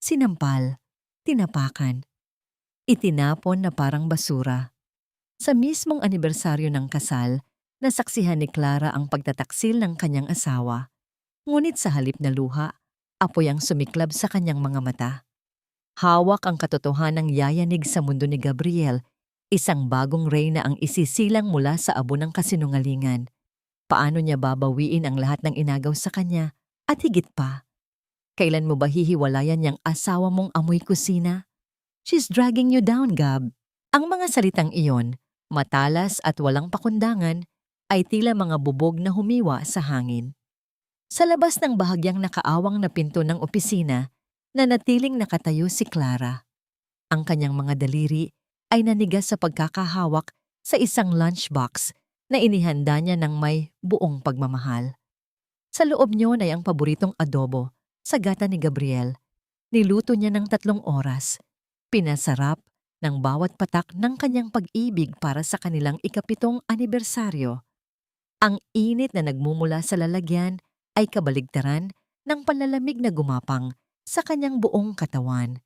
Sinampal, tinapakan, itinapon na parang basura. Sa mismong anibersaryo ng kasal, nasaksihan ni Clara ang pagtataksil ng kanyang asawa. Ngunit sa halip na luha, apoy ang sumiklab sa kanyang mga mata. Hawak ang katotohanang yayanig sa mundo ni Gabriel, isang bagong reyna ang isisilang mula sa abo ng kasinungalingan. Paano niya babawiin ang lahat ng inagaw sa kanya? At higit pa, kailan mo ba hihiwalayan niyang asawa mong amoy kusina? She's dragging you down, Gab. Ang mga salitang iyon, matalas at walang pakundangan, ay tila mga bubog na humiwa sa hangin. Sa labas ng bahagyang nakaawang na pinto ng opisina, nanatiling nakatayo si Clara. Ang kanyang mga daliri ay nanigas sa pagkakahawak sa isang lunchbox na inihanda niya ng may buong pagmamahal. Sa loob niyon ay ang paboritong adobo, sagata ni Gabriel. Niluto niya ng 3 oras. Pinasarap ng bawat patak ng kanyang pag-ibig para sa kanilang ika-7 anibersaryo. Ang init na nagmumula sa lalagyan ay kabaligtaran ng panlalamig na gumapang sa kanyang buong katawan.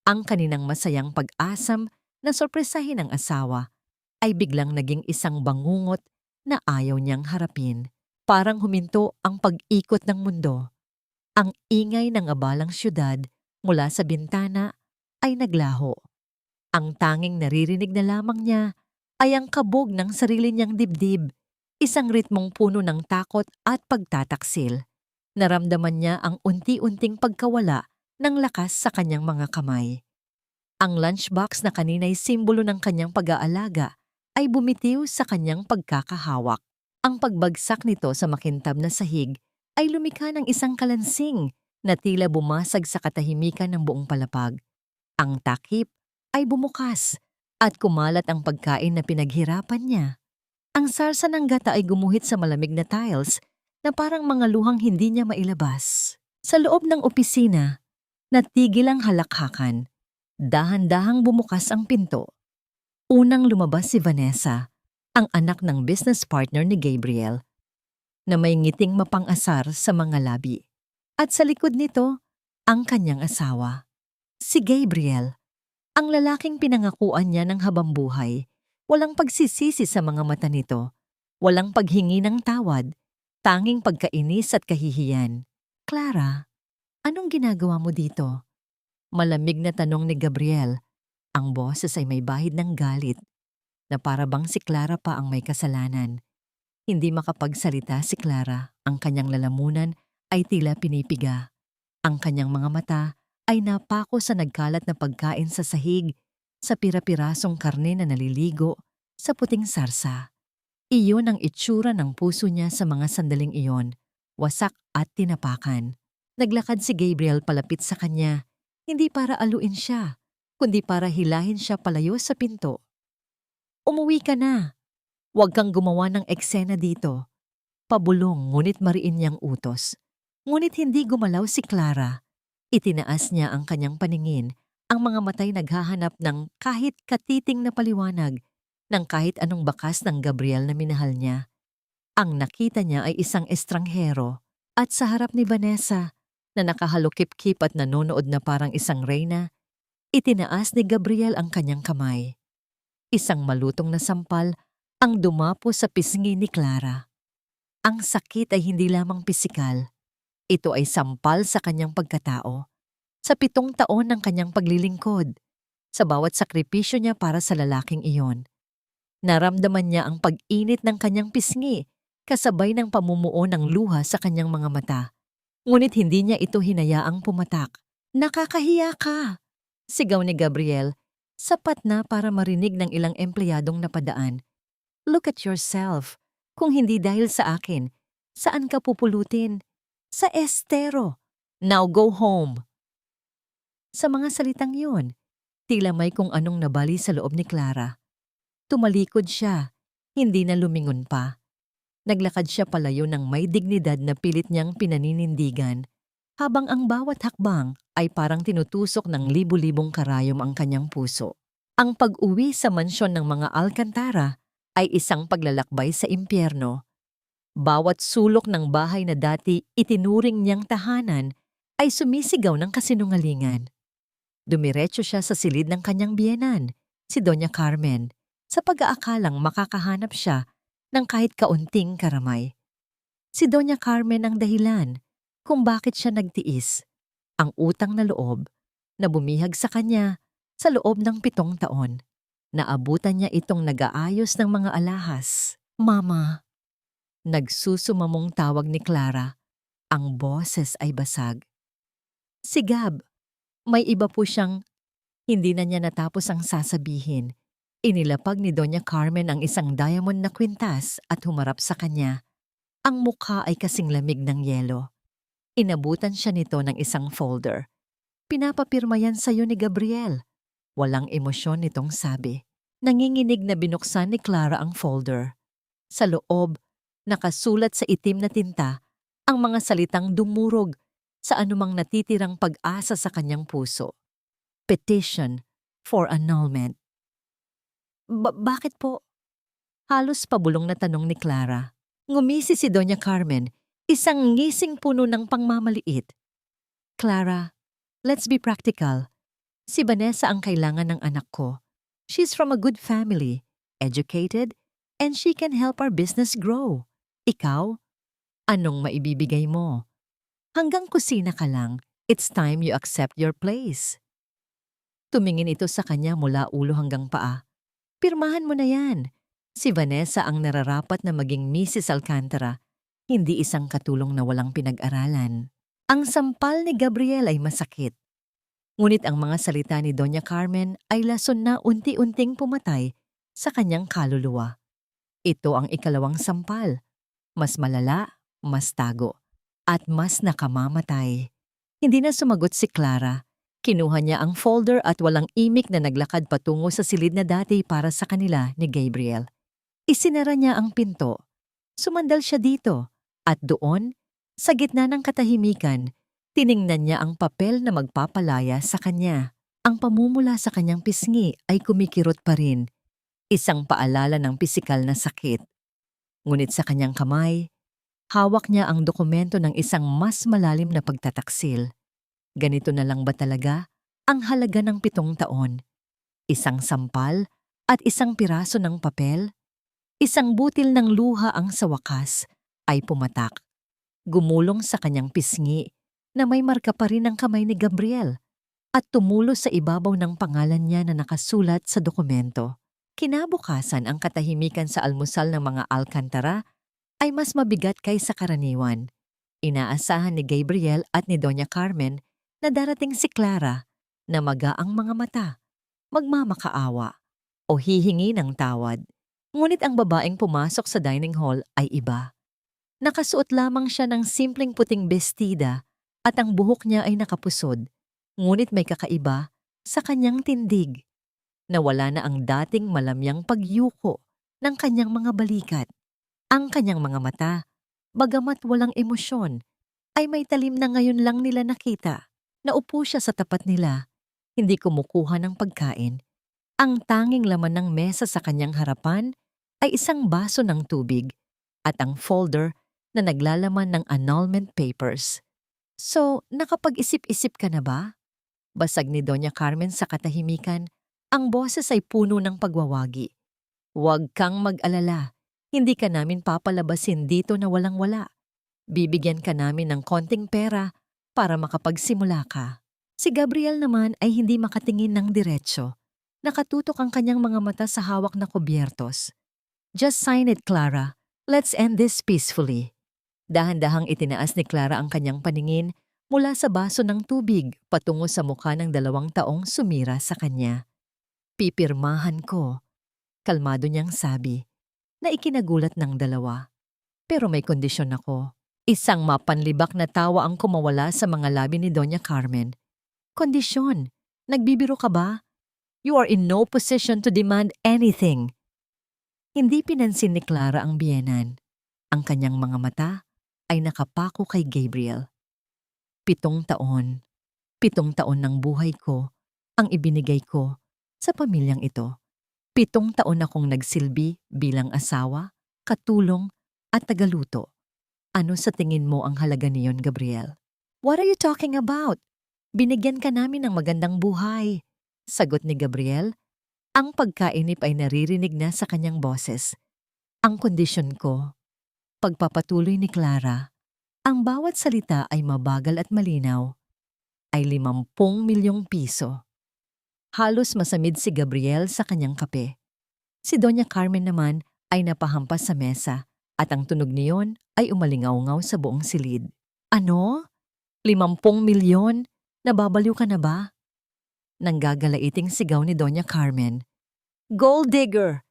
Ang kaninang masayang pag-asam na sorpresahin ng asawa ay biglang naging isang bangungot na ayaw niyang harapin. Parang huminto ang pag-ikot ng mundo. Ang ingay ng abalang syudad mula sa bintana ay naglaho. Ang tanging naririnig na lamang niya ay ang kabog ng sarili niyang dibdib, isang ritmong puno ng takot at pagtataksil. Naramdaman niya ang unti-unting pagkawala ng lakas sa kanyang mga kamay. Ang lunchbox na kanina'y simbolo ng kanyang pag-aalaga ay bumitiw sa kanyang pagkakahawak. Ang pagbagsak nito sa makintab na sahig ay lumikha ng isang kalansing na tila bumasag sa katahimikan ng buong palapag. Ang takip ay bumukas at kumalat ang pagkain na pinaghirapan niya. Ang sarsa ng gata ay gumuhit sa malamig na tiles na parang mga luhang hindi niya mailabas. Sa loob ng opisina, natigil ang halakhakan. Dahan-dahang bumukas ang pinto. Unang lumabas si Vanessa, ang anak ng business partner ni Gabriel, na may ngiting mapang-asar sa mga labi. At sa likod nito, ang kanyang asawa. Si Gabriel, ang lalaking pinangakuan niya ng habambuhay. Walang pagsisisi sa mga mata nito. Walang paghingi ng tawad. Tanging pagkainis at kahihiyan. Clara, anong ginagawa mo dito? Malamig na tanong ni Gabriel. Ang boses ay may bahid ng galit, na para bang si Clara pa ang may kasalanan. Hindi makapagsalita si Clara, ang kanyang lalamunan ay tila pinipiga. Ang kanyang mga mata ay napako sa nagkalat na pagkain sa sahig, sa pira-pirasong karne na naliligo sa puting sarsa. Iyon ang itsura ng puso niya sa mga sandaling iyon, wasak at tinapakan. Naglakad si Gabriel palapit sa kanya, hindi para aluin siya, kundi para hilahin siya palayo sa pinto. Umuwi ka na. Huwag kang gumawa ng eksena dito. Pabulong ngunit mariin niyang utos. Ngunit hindi gumalaw si Clara. Itinaas niya ang kanyang paningin, ang mga matay naghahanap ng kahit katiting na paliwanag, ng kahit anong bakas ng Gabriel na minahal niya. Ang nakita niya ay isang estranghero, at sa harap ni Vanessa, na nakahalukip-kip at nanonood na parang isang reyna, itinaas ni Gabriel ang kanyang kamay. Isang malutong na sampal ang dumapo sa pisngi ni Clara. Ang sakit ay hindi lamang pisikal. Ito ay sampal sa kanyang pagkatao, sa 7 taon ng kanyang paglilingkod, sa bawat sakripisyo niya para sa lalaking iyon. Naramdaman niya ang pag-init ng kanyang pisngi, kasabay ng pamumuo ng luha sa kanyang mga mata. Ngunit hindi niya ito hinayaang pumatak. Nakakahiya ka! Sigaw ni Gabriel, sapat na para marinig ng ilang empleyadong napadaan. Look at yourself. Kung hindi dahil sa akin, saan ka pupulutin? Sa estero. Now go home. Sa mga salitang yun, tila may kung anong nabali sa loob ni Clara. Tumalikod siya, hindi na lumingon pa. Naglakad siya palayo ng may dignidad na pilit niyang pinaninindigan, habang ang bawat hakbang ay parang tinutusok ng libu-libong karayom ang kanyang puso. Ang pag-uwi sa mansyon ng mga Alcantara ay isang paglalakbay sa impyerno. Bawat sulok ng bahay na dati itinuring niyang tahanan ay sumisigaw ng kasinungalingan. Dumiretso siya sa silid ng kanyang biyenan, si Doña Carmen, sa pag-aakalang makakahanap siya ng kahit kaunting karamay. Si Doña Carmen ang dahilan kung bakit siya nagtiis, ang utang na loob na bumihag sa kanya sa loob ng 7 taon. Naabutan niya itong nag-aayos ng mga alahas. Mama! Nagsusumamong tawag ni Clara. Ang boses ay basag. Si Gab, may iba po siyang hindi na niya natapos ang sasabihin. Inilapag ni Doña Carmen ang isang diamond na kwintas at humarap sa kanya. Ang mukha ay kasing lamig ng yelo. Inabutan siya nito ng isang folder. Pinapapirma yan sa'yo ni Gabriel. Walang emosyon nitong sabi. Nanginginig na binuksan ni Clara ang folder. Sa loob, nakasulat sa itim na tinta ang mga salitang dumurog sa anumang natitirang pag-asa sa kanyang puso. Petition for annulment. Bakit po? Halos pabulong na tanong ni Clara. Ngumisi si Doña Carmen, isang ngising puno ng pangmamaliit. Clara, let's be practical. Si Vanessa ang kailangan ng anak ko. She's from a good family, educated, and she can help our business grow. Ikaw? Anong maibibigay mo? Hanggang kusina ka lang, it's time you accept your place. Tumingin ito sa kanya mula ulo hanggang paa. Pirmahan mo na yan. Si Vanessa ang nararapat na maging Mrs. Alcantara, hindi isang katulong na walang pinag-aralan. Ang sampal ni Gabriel ay masakit. Ngunit ang mga salita ni Doña Carmen ay lason na unti-unting pumatay sa kanyang kaluluwa. Ito ang ikalawang sampal. Mas malala, mas tago, at mas nakamamatay. Hindi na sumagot si Clara. Kinuha niya ang folder at walang imik na naglakad patungo sa silid na dati para sa kanila ni Gabriel. Isinara niya ang pinto. Sumandal siya dito at doon, sa gitna ng katahimikan, tiningnan niya ang papel na magpapalaya sa kanya. Ang pamumula sa kanyang pisngi ay kumikirot pa rin, isang paalala ng pisikal na sakit. Ngunit sa kanyang kamay, hawak niya ang dokumento ng isang mas malalim na pagtataksil. Ganito na lang ba talaga ang halaga ng 7 taon? Isang sampal at isang piraso ng papel? Isang butil ng luha ang sa wakas ay pumatak. Gumulong sa kanyang pisngi na may marka pa rin ang kamay ni Gabriel at tumulo sa ibabaw ng pangalan niya na nakasulat sa dokumento. Kinabukasan ang katahimikan sa almusal ng mga Alcantara ay mas mabigat kaysa karaniwan. Inaasahan ni Gabriel at ni Doña Carmen na darating si Clara na magaang mga mata, magmamakaawa o hihingi ng tawad. Ngunit ang babaeng pumasok sa dining hall ay iba. Nakasuot lamang siya ng simpleng puting bestida at ang buhok niya ay nakapusod. Ngunit may kakaiba sa kanyang tindig. Nawala na ang dating malamyang pagyuko ng kanyang mga balikat. Ang kanyang mga mata, bagamat walang emosyon, ay may talim na ngayon lang nila nakita. Naupo siya sa tapat nila, hindi kumukuha ng pagkain. Ang tanging laman ng mesa sa kanyang harapan ay isang baso ng tubig at ang folder na naglalaman ng annulment papers. So, nakapag-isip-isip ka na ba? Basag ni Doña Carmen sa katahimikan, ang boses ay puno ng pagwawagi. Huwag kang mag-alala, hindi ka namin papalabasin dito na walang-wala. Bibigyan ka namin ng konting pera para makapagsimula ka. Si Gabriel naman ay hindi makatingin ng diretsyo. Nakatutok ang kanyang mga mata sa hawak na kubyertos. Just sign it, Clara. Let's end this peacefully. Dahan-dahang itinaas ni Clara ang kanyang paningin mula sa baso ng tubig patungo sa mukha ng 2 taong sumira sa kanya. Pipirmahan ko, kalmado niyang sabi, na ikinagulat ng dalawa. Pero may kondisyon ako. Isang mapanlibak na tawa ang kumawala sa mga labi ni Doña Carmen. Kondisyon? Nagbibiro ka ba? You are in no position to demand anything. Hindi pinansin ni Clara ang biyenan. Ang kanyang mga mata ay nakapako kay Gabriel. 7 taon. 7 taon ng buhay ko ang ibinigay ko sa pamilyang ito. 7 taon akong nagsilbi bilang asawa, katulong at tagaluto. Ano sa tingin mo ang halaga niyon, Gabriel? What are you talking about? Binigyan ka namin ng magandang buhay. Sagot ni Gabriel. Ang pagkainip ay naririnig na sa kanyang boses. Ang kondisyon ko, pagpapatuloy ni Clara, ang bawat salita ay mabagal at malinaw, ay 50 milyong piso. Halos masamid si Gabriel sa kanyang kape. Si Doña Carmen naman ay napahampas sa mesa at ang tunog niyon ay umalingaw-ngaw sa buong silid. Ano? 50 milyon? Nababaliw ka na ba? Nanggagalaiting sigaw ni Doña Carmen. Gold digger!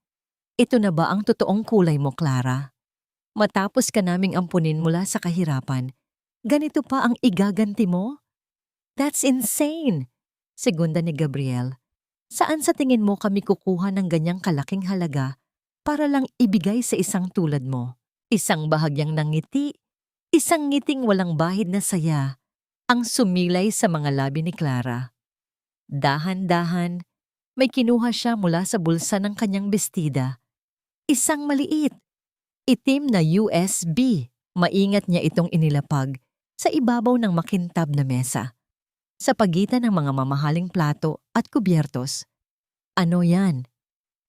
Ito na ba ang totoong kulay mo, Clara? Matapos ka naming ampunin mula sa kahirapan, ganito pa ang igaganti mo? That's insane! Segunda ni Gabriel. Saan sa tingin mo kami kukuha ng ganyang kalaking halaga para lang ibigay sa isang tulad mo? Isang bahagyang nangiti, isang ngiting walang bahid na saya, ang sumilay sa mga labi ni Clara. Dahan-dahan, may kinuha siya mula sa bulsa ng kanyang bestida. Isang maliit, itim na USB. Maingat niya itong inilapag sa ibabaw ng makintab na mesa, sa pagitan ng mga mamahaling plato at kubyertos. Ano yan?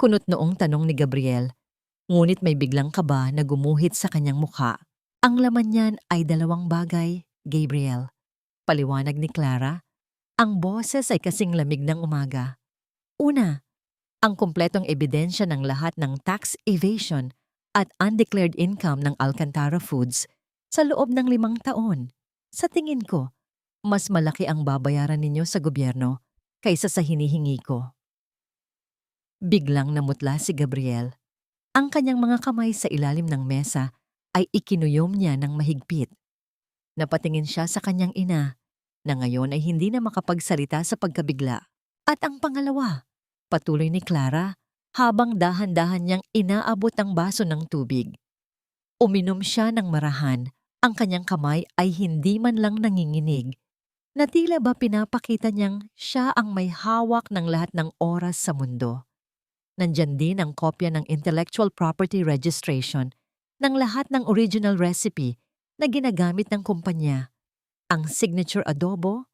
Kunot noong tanong ni Gabriel, ngunit may biglang kaba na gumuhit sa kanyang mukha. Ang laman niyan ay 2 bagay, Gabriel. Paliwanag ni Clara. Ang boses ay kasing lamig ng umaga. Una, ang kumpletong ebidensya ng lahat ng tax evasion at undeclared income ng Alcantara Foods sa loob ng 5 taon. Sa tingin ko, mas malaki ang babayaran ninyo sa gobyerno kaysa sa hinihingi ko. Biglang namutla si Gabriel. Ang kanyang mga kamay sa ilalim ng mesa ay ikinuyom niya ng mahigpit. Napatingin siya sa kanyang ina, na ngayon ay hindi na makapagsalita sa pagkabigla. At ang pangalawa, patuloy ni Clara, habang dahan-dahan niyang inaabot ang baso ng tubig. Uminom siya ng marahan, ang kanyang kamay ay hindi man lang nanginginig, na tila ba pinapakita niyang siya ang may hawak ng lahat ng oras sa mundo. Nandyan din ang kopya ng intellectual property registration ng lahat ng original recipe na ginagamit ng kumpanya. Ang signature adobo,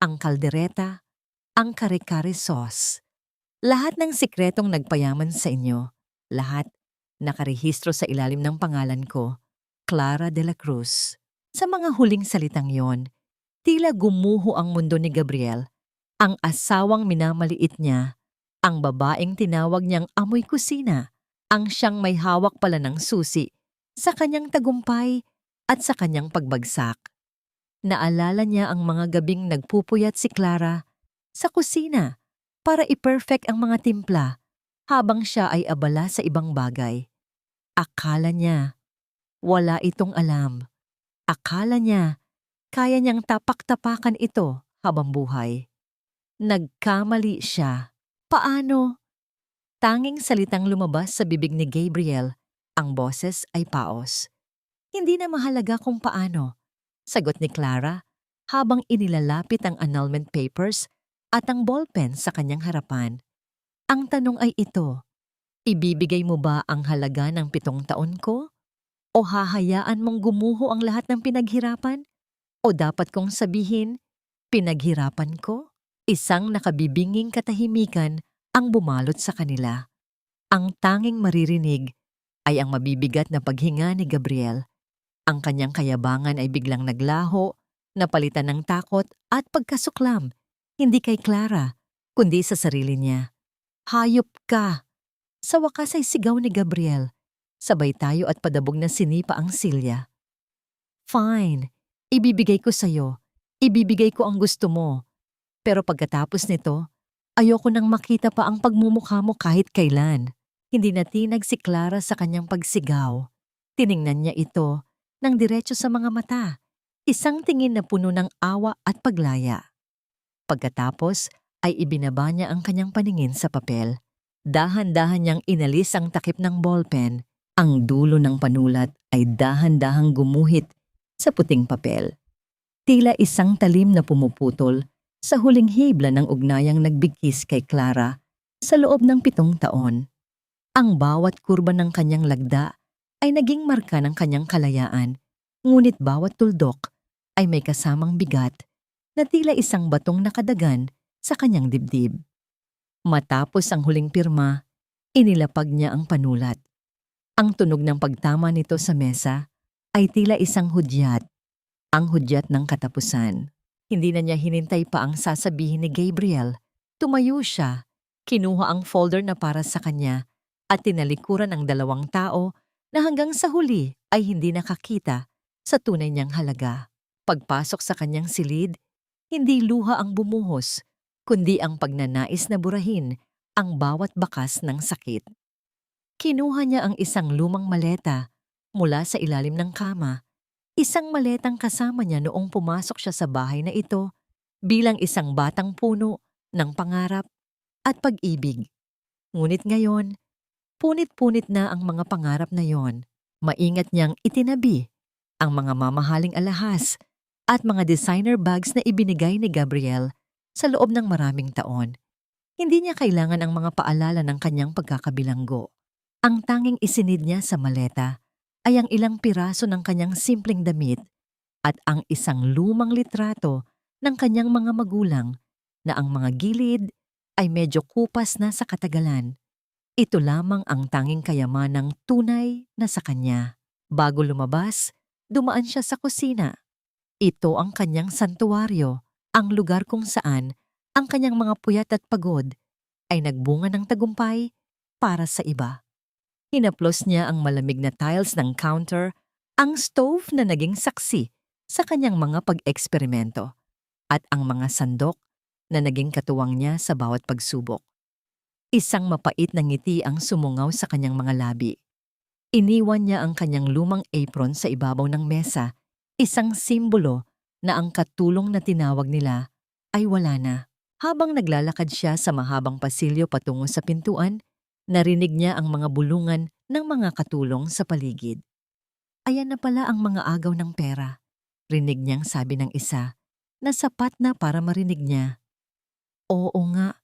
ang kaldereta, ang kare-kare sauce. Lahat ng sikretong nagpayaman sa inyo, lahat nakarehistro sa ilalim ng pangalan ko, Clara de la Cruz. Sa mga huling salitang yon, tila gumuho ang mundo ni Gabriel, ang asawang minamaliit niya, ang babaeng tinawag niyang amoy kusina, ang siyang may hawak pala ng susi sa kanyang tagumpay at sa kanyang pagbagsak. Naalala niya ang mga gabing nagpupuyat si Clara sa kusina para i-perfect ang mga timpla habang siya ay abala sa ibang bagay. Akala niya, wala itong alam. Akala niya, kaya niyang tapak-tapakan ito habang buhay. Nagkamali siya. Paano? Tanging salitang lumabas sa bibig ni Gabriel, ang boses ay paos. Hindi na mahalaga kung paano, sagot ni Clara habang inilalapit ang annulment papers at ang ballpen sa kanyang harapan. Ang tanong ay ito, ibibigay mo ba ang halaga ng 7 taon ko? O hahayaan mong gumuho ang lahat ng pinaghirapan? O dapat kong sabihin, pinaghirapan ko? Isang nakabibinging katahimikan ang bumalot sa kanila. Ang tanging maririnig ay ang mabibigat na paghinga ni Gabriel. Ang kanyang kayabangan ay biglang naglaho, napalitan ng takot at pagkasuklam, hindi kay Clara, kundi sa sarili niya. Hayop ka! Sa wakas ay sigaw ni Gabriel. Sabay tayo at padabog na sinipa ang silya. Fine, ibibigay ko sa'yo. Ibibigay ko ang gusto mo. Pero pagkatapos nito, ayoko nang makita pa ang pagmumukha mo kahit kailan. Hindi natinag si Clara sa kanyang pagsigaw. Tiningnan niya ito ng diretso sa mga mata, isang tingin na puno ng awa at paglaya. Pagkatapos ay ibinaba niya ang kanyang paningin sa papel. Dahan-dahan niyang inalis ang takip ng ballpen. Ang dulo ng panulat ay dahan-dahang gumuhit sa puting papel. Tila isang talim na pumuputol sa huling hibla ng ugnayang nagbigkis kay Clara sa loob ng 7 taon. Ang bawat kurba ng kanyang lagda ay naging marka ng kanyang kalayaan, ngunit bawat tuldok ay may kasamang bigat na tila isang batong nakadagan sa kanyang dibdib. Matapos ang huling pirma, inilapag niya ang panulat. Ang tunog ng pagtama nito sa mesa ay tila isang hudyat, ang hudyat ng katapusan. Hindi na niya hinintay pa ang sasabihin ni Gabriel. Tumayo siya, kinuha ang folder na para sa kanya at tinalikuran ang dalawang tao na hanggang sa huli ay hindi nakakita sa tunay niyang halaga. Pagpasok sa kanyang silid, hindi luha ang bumuhos, kundi ang pagnanais na burahin ang bawat bakas ng sakit. Kinuha niya ang isang lumang maleta mula sa ilalim ng kama, isang maletang kasama niya noong pumasok siya sa bahay na ito bilang isang batang puno ng pangarap at pag-ibig. Ngunit ngayon, punit-punit na ang mga pangarap na yon. Maingat niyang itinabi ang mga mamahaling alahas at mga designer bags na ibinigay ni Gabriel sa loob ng maraming taon. Hindi niya kailangan ang mga paalala ng kanyang pagkakabilanggo. Ang tanging isinid niya sa maleta ay ang ilang piraso ng kanyang simpleng damit at ang isang lumang litrato ng kanyang mga magulang na ang mga gilid ay medyo kupas na sa katagalan. Ito lamang ang tanging kayamanang tunay na sa kanya. Bago lumabas, dumaan siya sa kusina. Ito ang kanyang santuwaryo, ang lugar kung saan ang kanyang mga puyat at pagod ay nagbunga ng tagumpay para sa iba. Hinaplos niya ang malamig na tiles ng counter, ang stove na naging saksi sa kanyang mga pag-eksperimento, at ang mga sandok na naging katuwang niya sa bawat pagsubok. Isang mapait na ngiti ang sumungaw sa kanyang mga labi. Iniwan niya ang kanyang lumang apron sa ibabaw ng mesa, isang simbolo na ang katulong na tinawag nila ay wala na. Habang naglalakad siya sa mahabang pasilyo patungo sa pintuan, narinig niya ang mga bulungan ng mga katulong sa paligid. Ayan na pala ang mga agaw ng pera, rinig niyang sabi ng isa, na sapat na para marinig niya. Oo nga,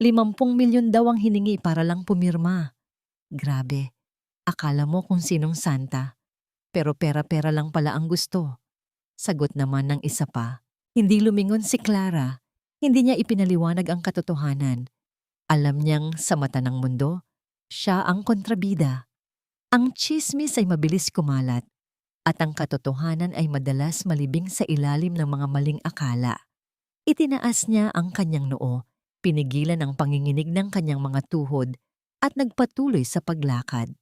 50 milyon daw ang hiningi para lang pumirma. Grabe, akala mo kung sinong santa, pero pera-pera lang pala ang gusto. Sagot naman ng isa pa. Hindi lumingon si Clara, hindi niya ipinaliwanag ang katotohanan. Alam niyang sa mata ng mundo, siya ang kontrabida. Ang tsismis ay mabilis kumalat at ang katotohanan ay madalas malibing sa ilalim ng mga maling akala. Itinaas niya ang kanyang noo, pinigilan ang panginginig ng kanyang mga tuhod at nagpatuloy sa paglakad.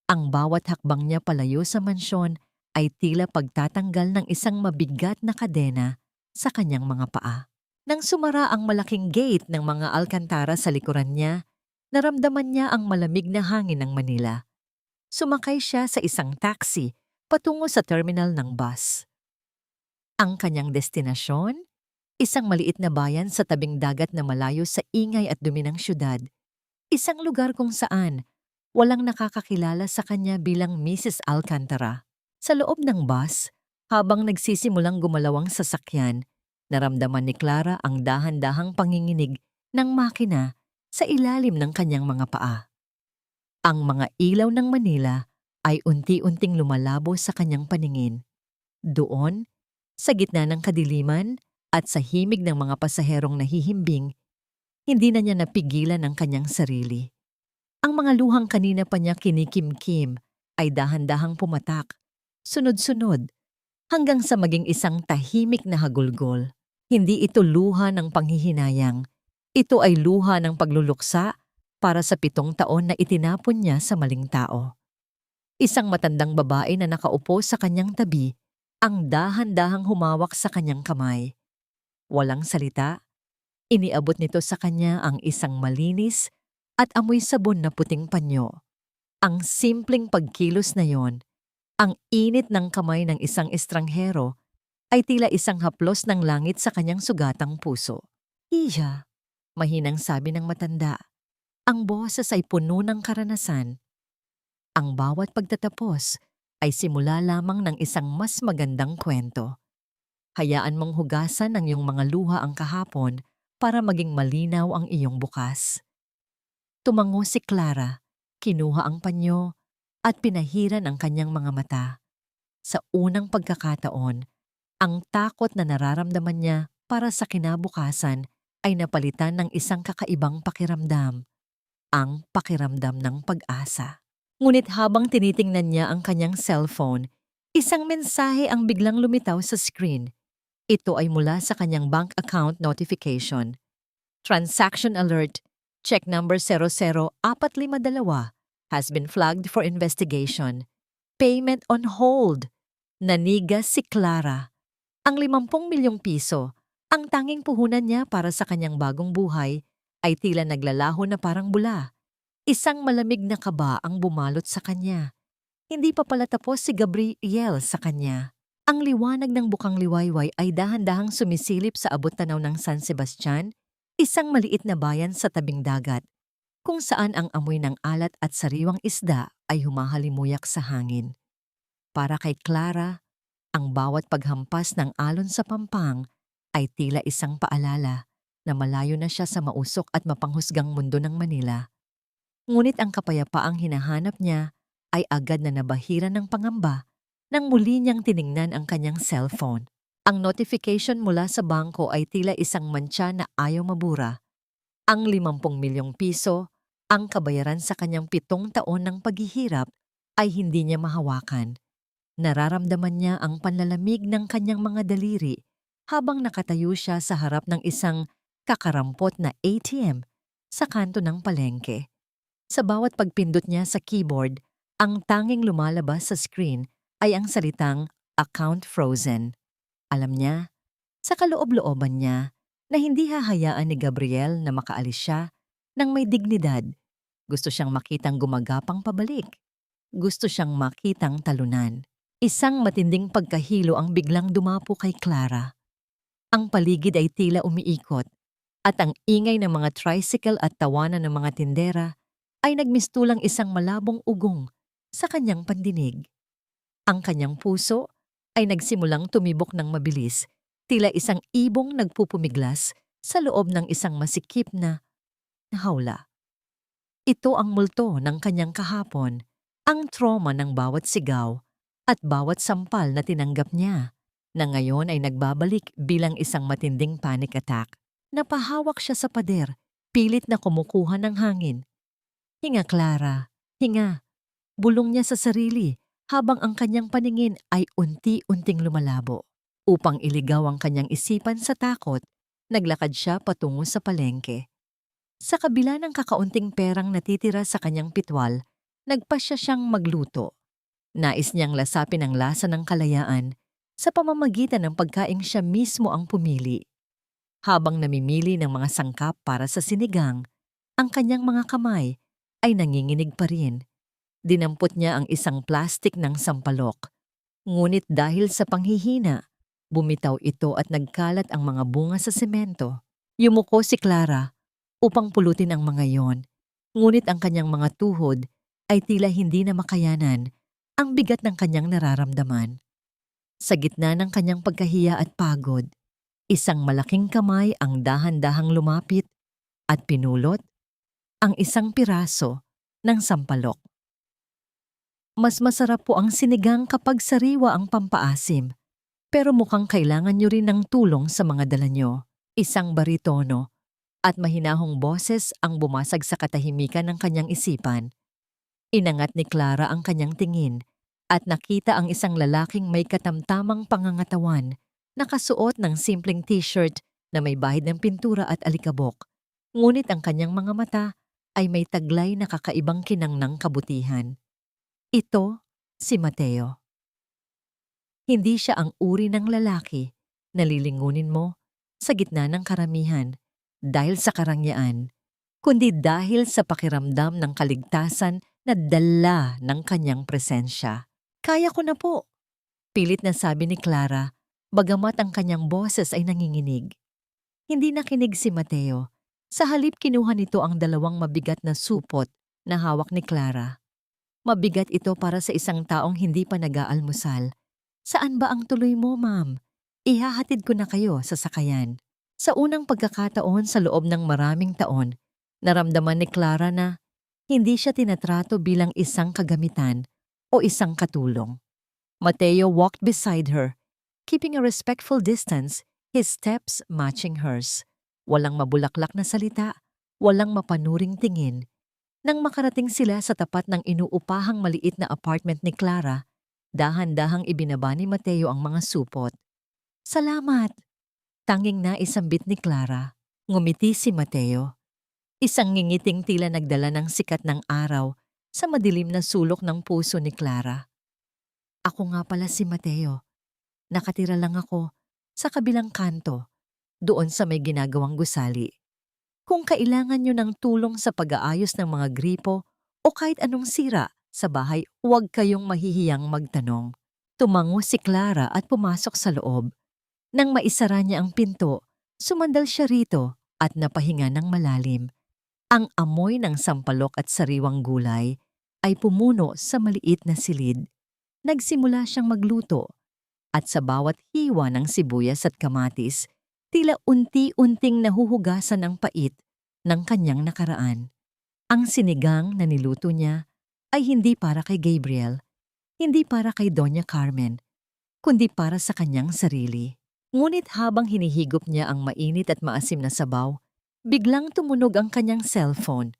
Ang bawat hakbang niya palayo sa mansyon ay tila pagtatanggal ng isang mabigat na kadena sa kanyang mga paa. Nang sumara ang malaking gate ng mga alkantara sa likuran niya, naramdaman niya ang malamig na hangin ng Manila. Sumakay siya sa isang taxi patungo sa terminal ng bus. Ang kanyang destinasyon? Isang maliit na bayan sa tabing dagat na malayo sa ingay at dumi ng syudad. Isang lugar kung saan walang nakakakilala sa kanya bilang Mrs. Alcantara. Sa loob ng bus, habang nagsisimulang gumalaw ang sasakyan, naramdaman ni Clara ang dahan-dahang panginginig ng makina sa ilalim ng kanyang mga paa. Ang mga ilaw ng Manila ay unti-unting lumalabo sa kanyang paningin. Doon, sa gitna ng kadiliman at sa himig ng mga pasaherong nahihimbing, hindi na niya napigilan ang kanyang sarili. Ang mga luhang kanina pa niya kinikimkim ay dahan-dahang pumatak, sunod-sunod, hanggang sa maging isang tahimik na hagulgol. Hindi ito luha ng panghihinayang. Ito ay luha ng pagluluksa para sa 7 taon na itinapon niya sa maling tao. Isang matandang babae na nakaupo sa kanyang tabi ang dahan-dahang humawak sa kanyang kamay. Walang salita, iniabot nito sa kanya ang isang malinis at amoy sabon na puting panyo. Ang simpleng pagkilos na yon, ang init ng kamay ng isang estranghero, ay tila isang haplos ng langit sa kanyang sugatang puso. Iya, mahinang sabi ng matanda. Ang boses ay puno ng karanasan. Ang bawat pagtatapos ay simula lamang ng isang mas magandang kwento. Hayaan mong hugasan ng iyong mga luha ang kahapon para maging malinaw ang iyong bukas. Tumango si Clara, kinuha ang panyo at pinahiran ang kanyang mga mata. Sa unang pagkakataon, ang takot na nararamdaman niya para sa kinabukasan ay napalitan ng isang kakaibang pakiramdam, ang pakiramdam ng pag-asa. Ngunit habang tinitingnan niya ang kanyang cellphone, isang mensahe ang biglang lumitaw sa screen. Ito ay mula sa kanyang bank account notification. Transaction alert, check number 00452 has been flagged for investigation. Payment on hold. Nanigas si Clara. Ang 50 milyong piso, ang tanging puhunan niya para sa kanyang bagong buhay, ay tila naglalaho na parang bula. Isang malamig na kaba ang bumalot sa kanya. Hindi pa pala tapos si Gabriel sa kanya. Ang liwanag ng bukang liwayway ay dahan-dahang sumisilip sa abot-tanaw ng San Sebastian, isang maliit na bayan sa tabing dagat, kung saan ang amoy ng alat at sariwang isda ay humahalimuyak sa hangin. Para kay Clara, ang bawat paghampas ng alon sa pampang ay tila isang paalala na malayo na siya sa mausok at mapanghusgang mundo ng Manila. Ngunit ang kapayapaang hinahanap niya ay agad na nabahira ng pangamba nang muli niyang tiningnan ang kanyang cellphone. Ang notification mula sa bangko ay tila isang mantsa na ayaw mabura. Ang 50 milyong piso, ang kabayaran sa kanyang 7 taon ng paghihirap, ay hindi niya mahawakan. Nararamdaman niya ang panlalamig ng kanyang mga daliri habang nakatayo siya sa harap ng isang kakarampot na ATM sa kanto ng palengke. Sa bawat pagpindot niya sa keyboard, ang tanging lumalabas sa screen ay ang salitang account frozen. Alam niya, sa kaloob-looban niya, na hindi hahayaan ni Gabriel na makaalis siya ng may dignidad. Gusto siyang makitang gumagapang pabalik. Gusto siyang makitang talunan. Isang matinding pagkahilo ang biglang dumapo kay Clara. Ang paligid ay tila umiikot at ang ingay ng mga tricycle at tawanan ng mga tindera ay nagmistulang isang malabong ugong sa kanyang pandinig. Ang kanyang puso ay nagsimulang tumibok ng mabilis, tila isang ibong nagpupumiglas sa loob ng isang masikip na hawla. Ito ang multo ng kanyang kahapon, ang trauma ng bawat sigaw at bawat sampal na tinanggap niya, na ngayon ay nagbabalik bilang isang matinding panic attack. Napahawak siya sa pader, pilit na kumukuha ng hangin. Hinga, Clara, hinga. Bulong niya sa sarili habang ang kanyang paningin ay unti-unting lumalabo. Upang iligaw ang kanyang isipan sa takot, naglakad siya patungo sa palengke. Sa kabila ng kakaunting perang natitira sa kanyang pitwal, nagpasya siyang magluto. Nais niyang lasapin ang lasa ng kalayaan sa pamamagitan ng pagkaing siya mismo ang pumili. Habang namimili ng mga sangkap para sa sinigang, ang kanyang mga kamay ay nanginginig pa rin. Dinampot niya ang isang plastik ng sampalok. Ngunit dahil sa panghihina, bumitaw ito at nagkalat ang mga bunga sa semento. Yumuko si Clara upang pulutin ang mga yon. Ngunit ang kanyang mga tuhod ay tila hindi na makayanan ang bigat ng kanyang nararamdaman. Sa gitna ng kanyang pagkahiya at pagod, isang malaking kamay ang dahan-dahang lumapit at pinulot ang isang piraso ng sampalok. Mas masarap po ang sinigang kapag sariwa ang pampaasim, pero mukhang kailangan nyo rin ng tulong sa mga dala nyo. Isang baritono at mahinahong boses ang bumasag sa katahimikan ng kanyang isipan. Inangat ni Clara ang kanyang tingin at nakita ang isang lalaking may katamtamang pangangatawan, nakasuot ng simpleng t-shirt na may bahid ng pintura at alikabok. Ngunit ang kanyang mga mata ay may taglay na kakaibang kinang ng kabutihan. Ito si Mateo. Hindi siya ang uri ng lalaki na lilingunin mo sa gitna ng karamihan dahil sa karangyaan, kundi dahil sa pakiramdam ng kaligtasan na dala ng kanyang presensya. Kaya ko na po, pilit na sabi ni Clara, bagamat ang kanyang boses ay nanginginig. Hindi nakinig si Mateo. Sa halip kinuha nito ang 2 mabigat na supot na hawak ni Clara. Mabigat ito para sa isang taong hindi pa nag-aalmusal. Saan ba ang tuloy mo, ma'am? Ihahatid ko na kayo sa sakayan. Sa unang pagkakataon sa loob ng maraming taon, naramdaman ni Clara na hindi siya tinatrato bilang isang kagamitan o isang katulong. Mateo walked beside her, keeping a respectful distance, his steps matching hers. Walang mabulaklak na salita, walang mapanuring tingin. Nang makarating sila sa tapat ng inuupahang maliit na apartment ni Clara, dahan-dahang ibinaba ni Mateo ang mga supot. "Salamat!" Tanging naisambit ni Clara. Ngumiti si Mateo. Isang ngingiting tila nagdala ng sikat ng araw sa madilim na sulok ng puso ni Clara. "Ako nga pala si Mateo. Nakatira lang ako sa kabilang kanto, doon sa may ginagawang gusali. Kung kailangan nyo ng tulong sa pag-aayos ng mga gripo o kahit anong sira sa bahay, huwag kayong mahihiyang magtanong." Tumango si Clara at pumasok sa loob. Nang maisara niya ang pinto, sumandal siya rito at napahinga ng malalim. Ang amoy ng sampalok at sariwang gulay ay pumuno sa maliit na silid. Nagsimula siyang magluto at sa bawat hiwa ng sibuyas at kamatis, tila unti-unting nahuhugasan ang pait ng kanyang nakaraan. Ang sinigang na niluto niya ay hindi para kay Gabriel, hindi para kay Doña Carmen, kundi para sa kanyang sarili. Ngunit habang hinihigop niya ang mainit at maasim na sabaw, biglang tumunog ang kanyang cellphone.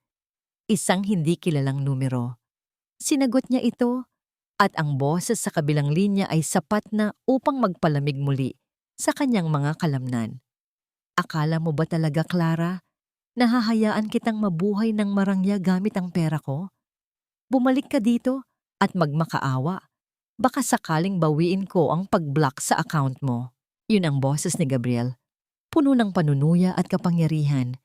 Isang hindi kilalang numero. Sinagot niya ito at ang boses sa kabilang linya ay sapat na upang magpalamig muli sa kanyang mga kalamnan. "Akala mo ba talaga, Clara, nahahayaan kitang mabuhay ng marangya gamit ang pera ko? Bumalik ka dito at magmakaawa. Baka sakaling bawiin ko ang pag-block sa account mo." Yun ang boses ni Gabriel, puno ng panunuya at kapangyarihan.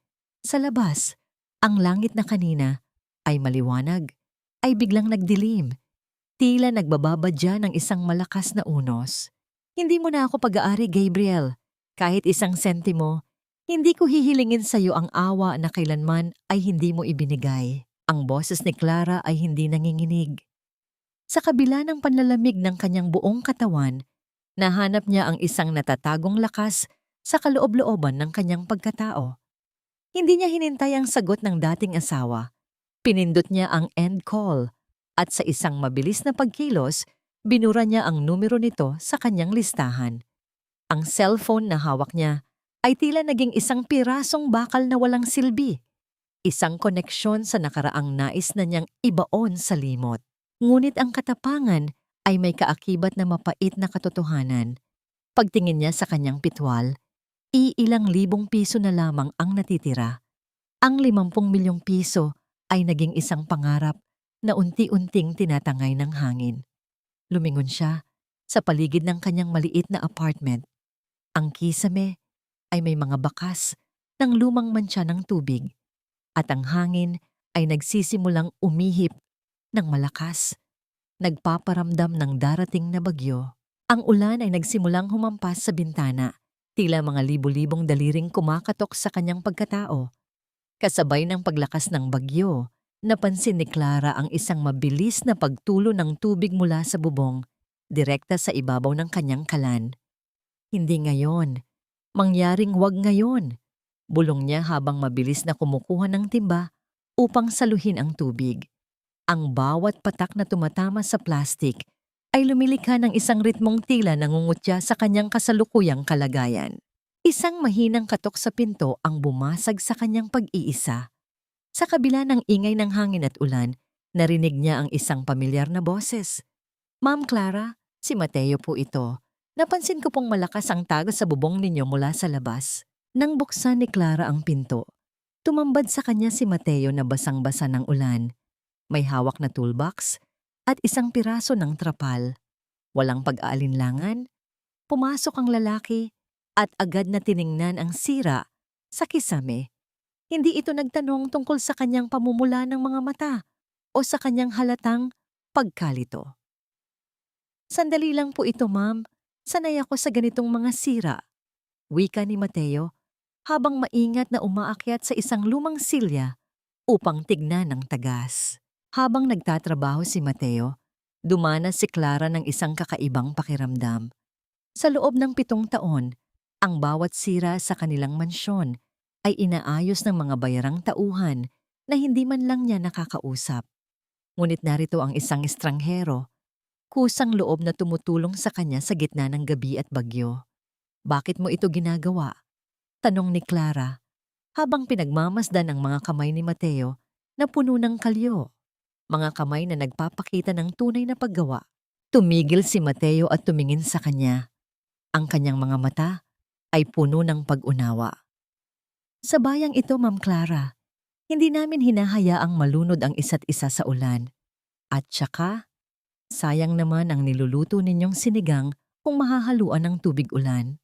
Sa labas, ang langit na kanina ay maliwanag, ay biglang nagdilim. Tila nagbababadya ng isang malakas na unos. "Hindi mo na ako pag-aari, Gabriel. Kahit isang sentimo, hindi ko hihilingin sa iyo ang awa na kailanman ay hindi mo ibinigay." Ang boses ni Clara ay hindi nanginginig. Sa kabila ng panlalamig ng kanyang buong katawan, nahanap niya ang isang natatagong lakas sa kaloob-looban ng kanyang pagkatao. Hindi niya hinintay ang sagot ng dating asawa. Pinindot niya ang end call at sa isang mabilis na pagkilos, binura niya ang numero nito sa kanyang listahan. Ang cellphone na hawak niya ay tila naging isang pirasong bakal na walang silbi. Isang koneksyon sa nakaraang nais na niyang ibaon sa limot. Ngunit ang katapangan ay may kaakibat na mapait na katotohanan. Pagtingin niya sa kanyang pitwal, iilang libong piso na lamang ang natitira. Ang 50 milyong piso ay naging isang pangarap na unti-unting tinatangay ng hangin. Lumingon siya sa paligid ng kanyang maliit na apartment. Ang kisame ay may mga bakas ng lumang mantsa ng tubig at ang hangin ay nagsisimulang umihip ng malakas, nagpaparamdam ng darating na bagyo. Ang ulan ay nagsimulang humampas sa bintana, tila mga libu-libong daliring kumakatok sa kanyang pagkatao. Kasabay ng paglakas ng bagyo, napansin ni Clara ang isang mabilis na pagtulo ng tubig mula sa bubong, direkta sa ibabaw ng kanyang kalan. "Hindi ngayon. Mangyaring wag ngayon," bulong niya habang mabilis na kumukuha ng timba upang saluhin ang tubig. Ang bawat patak na tumatama sa plastik ay lumilikha ng isang ritmong tila nangungutya sa kanyang kasalukuyang kalagayan. Isang mahinang katok sa pinto ang bumasag sa kanyang pag-iisa. Sa kabila ng ingay ng hangin at ulan, narinig niya ang isang pamilyar na boses. "Ma'am Clara, si Mateo po ito. Napansin ko pong malakas ang tago sa bubong ninyo mula sa labas." Nang buksan ni Clara ang pinto, tumambad sa kanya si Mateo na basang-basa ng ulan. May hawak na toolbox at isang piraso ng trapal. Walang pag-aalinlangan, pumasok ang lalaki at agad na tiningnan ang sira sa kisame. Hindi ito nagtanong tungkol sa kanyang pamumula ng mga mata o sa kanyang halatang pagkalito. "Sandali lang po ito, ma'am. Sanay ako sa ganitong mga sira," wika ni Mateo habang maingat na umaakyat sa isang lumang silya upang tignan ng tagas. Habang nagtatrabaho si Mateo, dumanas si Clara ng isang kakaibang pakiramdam. Sa loob ng 7 taon, ang bawat sira sa kanilang mansyon ay inaayos ng mga bayarang tauhan na hindi man lang niya nakakausap. Ngunit narito ang isang estranghero, kusang loob na tumutulong sa kanya sa gitna ng gabi at bagyo. Bakit mo ito ginagawa? Tanong ni Clara habang pinagmamasdan ang mga kamay ni Mateo na puno ng kalyo. Mga kamay na nagpapakita ng tunay na paggawa. Tumigil si Mateo at tumingin sa kanya. Ang kanyang mga mata ay puno ng pag-unawa. Sa bayang ito, Ma'am Clara, hindi namin hinahayaang malunod ang isa't isa sa ulan. At saka, sayang naman ang niluluto ninyong sinigang kung mahahaluan ng tubig ulan.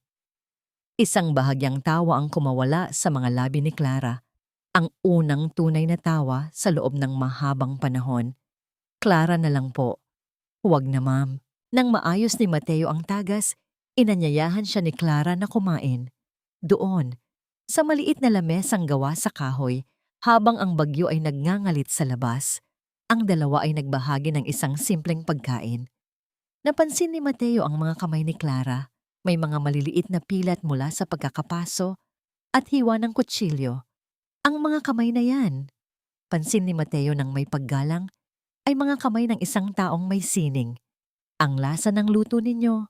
Isang bahagyang tawa ang kumawala sa mga labi ni Clara. Ang unang tunay na tawa sa loob ng mahabang panahon. Clara na lang po. Huwag na, ma'am. Nang maayos ni Mateo ang tagas, inanyayahan siya ni Clara na kumain. Doon, sa maliit na lamesang gawa sa kahoy, habang ang bagyo ay nagngangalit sa labas, ang dalawa ay nagbahagi ng isang simpleng pagkain. Napansin ni Mateo ang mga kamay ni Clara. May mga maliliit na pilat mula sa pagkakapaso at hiwa ng kutsilyo. Ang mga kamay na yan, pansin ni Mateo ng may paggalang, ay mga kamay ng isang taong may sining. Ang lasa ng luto ninyo,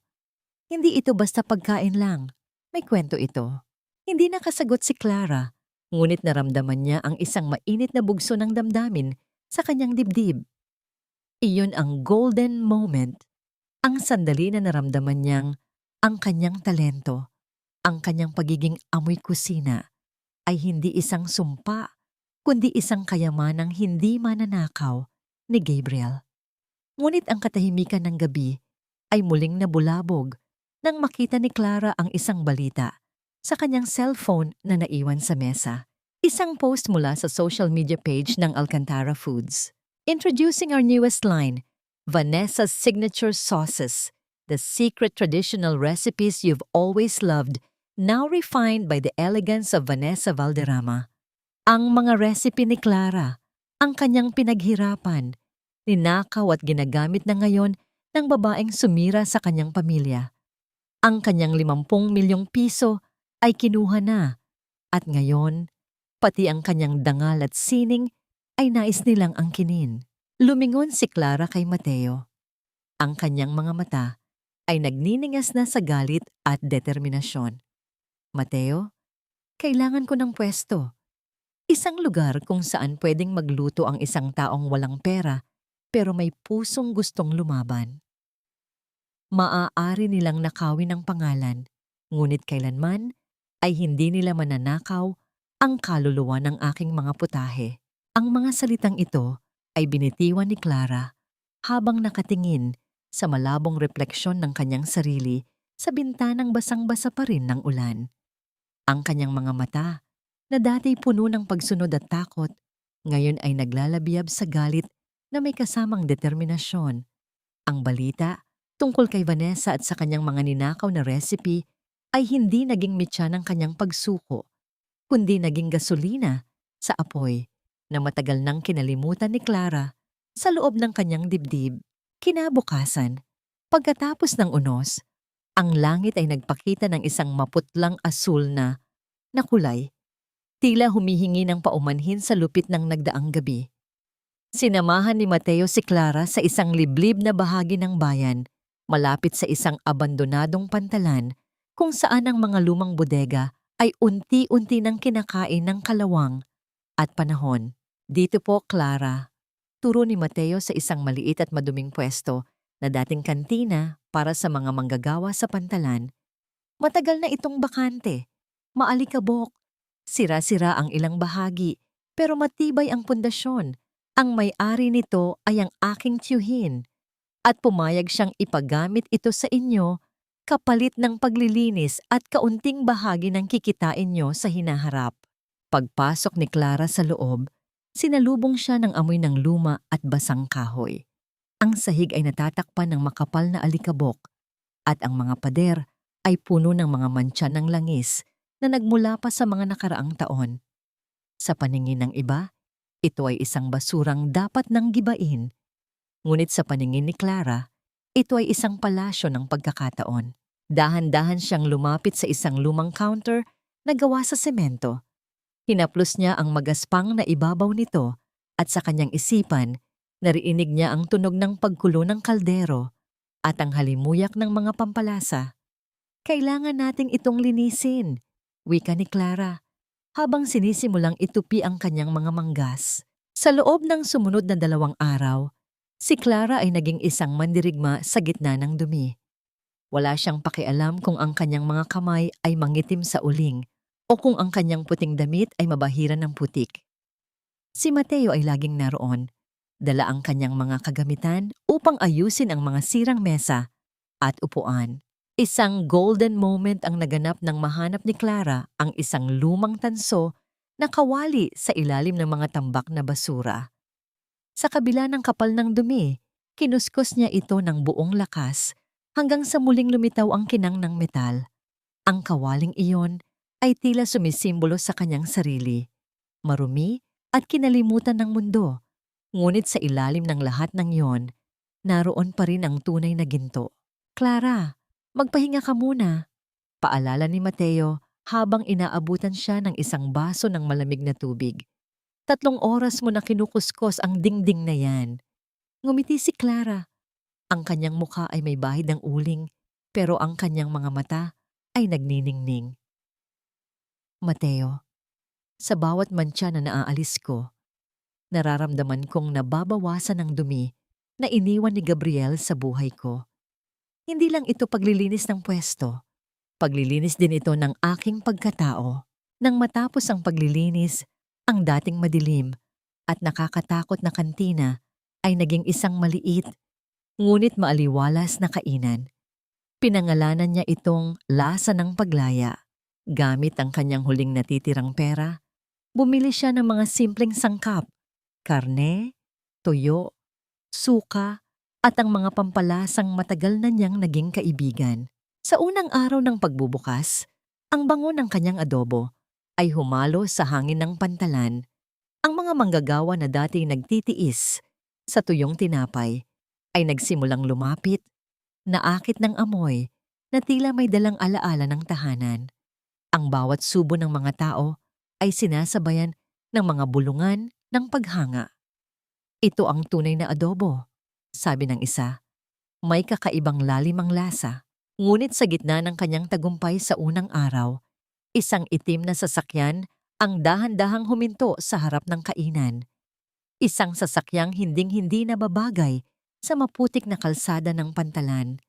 hindi ito basta pagkain lang. May kwento ito. Hindi nakasagot si Clara, ngunit naramdaman niya ang isang mainit na bugso ng damdamin sa kanyang dibdib. Iyon ang golden moment, ang sandali na naramdaman niyang ang kanyang talento, ang kanyang pagiging amoy kusina, ay hindi isang sumpa, kundi isang kayamanang hindi mananakaw ni Gabriel. Ngunit ang katahimikan ng gabi ay muling nabulabog nang makita ni Clara ang isang balita sa kanyang cellphone na naiwan sa mesa. Isang post mula sa social media page ng Alcantara Foods. Introducing our newest line, Vanessa's Signature Sauces, the secret traditional recipes you've always loved, now refined by the elegance of Vanessa Valderrama. Ang mga recipe ni Clara, ang kanyang pinaghirapan, ninakaw at ginagamit na ngayon ng babaeng sumira sa kanyang pamilya. Ang kanyang 50 milyong piso ay kinuha na, at ngayon, pati ang kanyang dangal at sining ay nais nilang angkinin. Lumingon si Clara kay Mateo. Ang kanyang mga mata ay nagniningas na sa galit at determinasyon. Mateo, kailangan ko ng pwesto. Isang lugar kung saan pwedeng magluto ang isang taong walang pera pero may pusong gustong lumaban. Maaari nilang nakawin ang pangalan, ngunit kailanman ay hindi nila mananakaw ang kaluluwa ng aking mga putahe. Ang mga salitang ito ay binitiwan ni Clara habang nakatingin sa malabong refleksyon ng kanyang sarili sa bintanang basang-basa pa rin ng ulan. Ang kanyang mga mata, na dati puno ng pagsunod at takot, ngayon ay naglalabiyab sa galit na may kasamang determinasyon. Ang balita tungkol kay Vanessa at sa kanyang mga ninakaw na recipe ay hindi naging mitya ng kanyang pagsuko, kundi naging gasolina sa apoy na matagal nang kinalimutan ni Clara sa loob ng kanyang dibdib. Kinabukasan, pagkatapos ng unos, ang langit ay nagpakita ng isang maputlang asul na kulay, tila humihingi ng paumanhin sa lupit ng nagdaang gabi. Sinamahan ni Mateo si Clara sa isang liblib na bahagi ng bayan, malapit sa isang abandonadong pantalan kung saan ang mga lumang bodega ay unti-unti nang kinakain ng kalawang at panahon. Dito po, Clara, turo ni Mateo sa isang maliit at maduming pwesto na dating kantina para sa mga manggagawa sa pantalan. Matagal na itong bakante, maalikabok, sira-sira ang ilang bahagi, pero matibay ang pundasyon. Ang may-ari nito ay ang aking tiyuhin at pumayag siyang ipagamit ito sa inyo kapalit ng paglilinis at kaunting bahagi ng kikitain nyo sa hinaharap. Pagpasok ni Clara sa loob, sinalubong siya ng amoy ng luma at basang kahoy. Ang sahig ay natatakpan ng makapal na alikabok at ang mga pader ay puno ng mga mantsa ng langis na nagmula pa sa mga nakaraang taon. Sa paningin ng iba, ito ay isang basurang dapat nang gibain. Ngunit sa paningin ni Clara, ito ay isang palasyo ng pagkakataon. Dahan-dahan siyang lumapit sa isang lumang counter na gawa sa semento. Hinaplos niya ang magaspang na ibabaw nito at sa kanyang isipan, narinig niya ang tunog ng pagkulo ng kaldero at ang halimuyak ng mga pampalasa. Kailangan nating itong linisin, wika ni Clara, habang sinisimulang itupi ang kanyang mga manggas. Sa loob ng sumunod na 2 araw, si Clara ay naging isang mandirigma sa gitna ng dumi. Wala siyang pakialam kung ang kanyang mga kamay ay mangitim sa uling o kung ang kanyang puting damit ay mabahiran ng putik. Si Mateo ay laging naroon, dala ang kanyang mga kagamitan upang ayusin ang mga sirang mesa at upuan. Isang golden moment ang naganap nang mahanap ni Clara ang isang lumang tanso na kawali sa ilalim ng mga tambak na basura. Sa kabila ng kapal ng dumi, kinuskos niya ito ng buong lakas hanggang sa muling lumitaw ang kinang ng metal. Ang kawaling iyon ay tila sumisimbolo sa kanyang sarili, marumi at kinalimutan ng mundo. Ngunit sa ilalim ng lahat ng iyon, naroon pa rin ang tunay na ginto. Clara, magpahinga ka muna, paalala ni Mateo habang inaabutan siya ng isang baso ng malamig na tubig. 3 oras mo na kinukuskos ang dingding na yan. Ngumiti si Clara. Ang kanyang mukha ay may bahid ng uling, pero ang kanyang mga mata ay nagniningning. Mateo, sa bawat mantsa na naaalis ko, nararamdaman kong nababawasan ng dumi na iniwan ni Gabriel sa buhay ko. Hindi lang ito paglilinis ng pwesto, paglilinis din ito ng aking pagkatao. Nang matapos ang paglilinis, ang dating madilim at nakakatakot na kantina ay naging isang maliit, ngunit maaliwalas na kainan. Pinangalanan niya itong lasa ng paglaya. Gamit ang kanyang huling natitirang pera, bumili siya ng mga simpleng sangkap, karne, tuyo, suka, at ang mga pampalasang matagal na niyang naging kaibigan. Sa unang araw ng pagbubukas, ang bango ng kanyang adobo ay humalo sa hangin ng pantalan. Ang mga manggagawa na dati nagtitiis sa tuyong tinapay ay nagsimulang lumapit, naakit ng amoy na tila may dalang alaala ng tahanan. Ang bawat subo ng mga tao ay sinasabayan ng mga bulungan ng paghanga. Ito ang tunay na adobo, sabi ng isa. May kakaibang lalim ang lasa. Ngunit sa gitna ng kanyang tagumpay sa unang araw, isang itim na sasakyan ang dahan-dahang huminto sa harap ng kainan. Isang sasakyang hinding-hindi nababagay sa maputik na kalsada ng pantalan.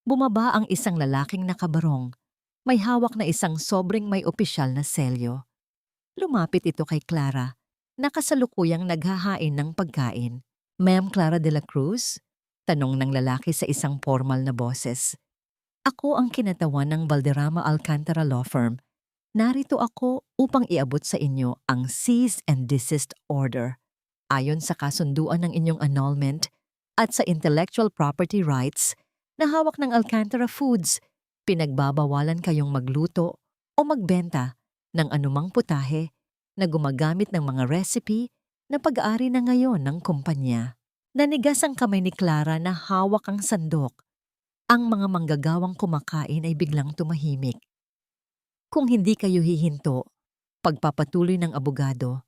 Bumaba ang isang lalaking nakabarong. May hawak na isang sobrang may opisyal na selyo. Lumapit ito kay Clara, na kasalukuyang naghahain ng pagkain. Ma'am Clara de la Cruz? Tanong ng lalaki sa isang formal na boses. Ako ang kinatawan ng Valderrama Alcantara Law Firm. Narito ako upang iabot sa inyo ang cease and desist order. Ayon sa kasunduan ng inyong annulment at sa intellectual property rights na hawak ng Alcantara Foods, pinagbabawalan kayong magluto o magbenta ng anumang putahe na gumagamit ng mga recipe na pag-aari na ngayon ng kumpanya. Nanigas ang kamay ni Clara na hawak ang sandok. Ang mga manggagawang kumakain ay biglang tumahimik. Kung hindi kayo hihinto, pagpapatuloy ng abogado,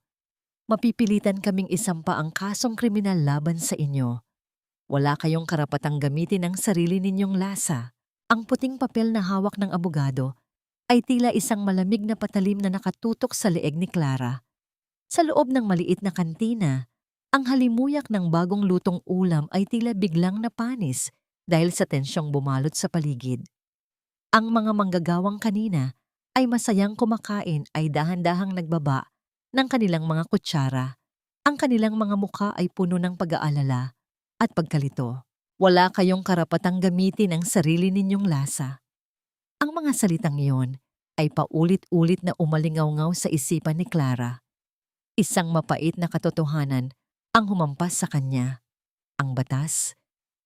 mapipilitan kaming isampa ang kasong kriminal laban sa inyo. Wala kayong karapatang gamitin ang sarili ninyong lasa. Ang puting papel na hawak ng abogado ay tila isang malamig na patalim na nakatutok sa leeg ni Clara. Sa loob ng maliit na kantina, ang halimuyak ng bagong lutong ulam ay tila biglang napanis dahil sa tensyong bumalot sa paligid. Ang mga manggagawang kanina ay masayang kumakain ay dahan-dahang nagbaba ng kanilang mga kutsara. Ang kanilang mga mukha ay puno ng pag-aalala at pagkalito. Wala kayong karapatang gamitin ang sarili ninyong lasa. Ang mga salitang iyon ay paulit-ulit na umalingaw-ngaw sa isipan ni Clara. Isang mapait na katotohanan ang humampas sa kanya. Ang batas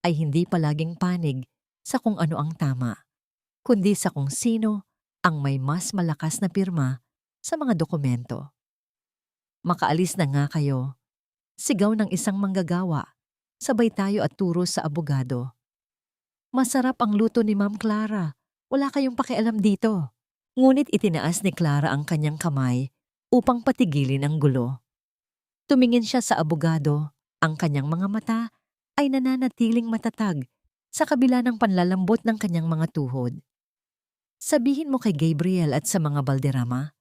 ay hindi palaging panig sa kung ano ang tama, kundi sa kung sino ang may mas malakas na pirma sa mga dokumento. Makaalis na nga kayo, sigaw ng isang manggagawa. Sabay tayo at turo sa abogado. Masarap ang luto ni Ma'am Clara. Wala kayong pakialam dito. Ngunit itinaas ni Clara ang kanyang kamay upang patigilin ang gulo. Tumingin siya sa abogado. Ang kanyang mga mata ay nananatiling matatag sa kabila ng panlalambot ng kanyang mga tuhod. Sabihin mo kay Gabriel at sa mga Valderrama,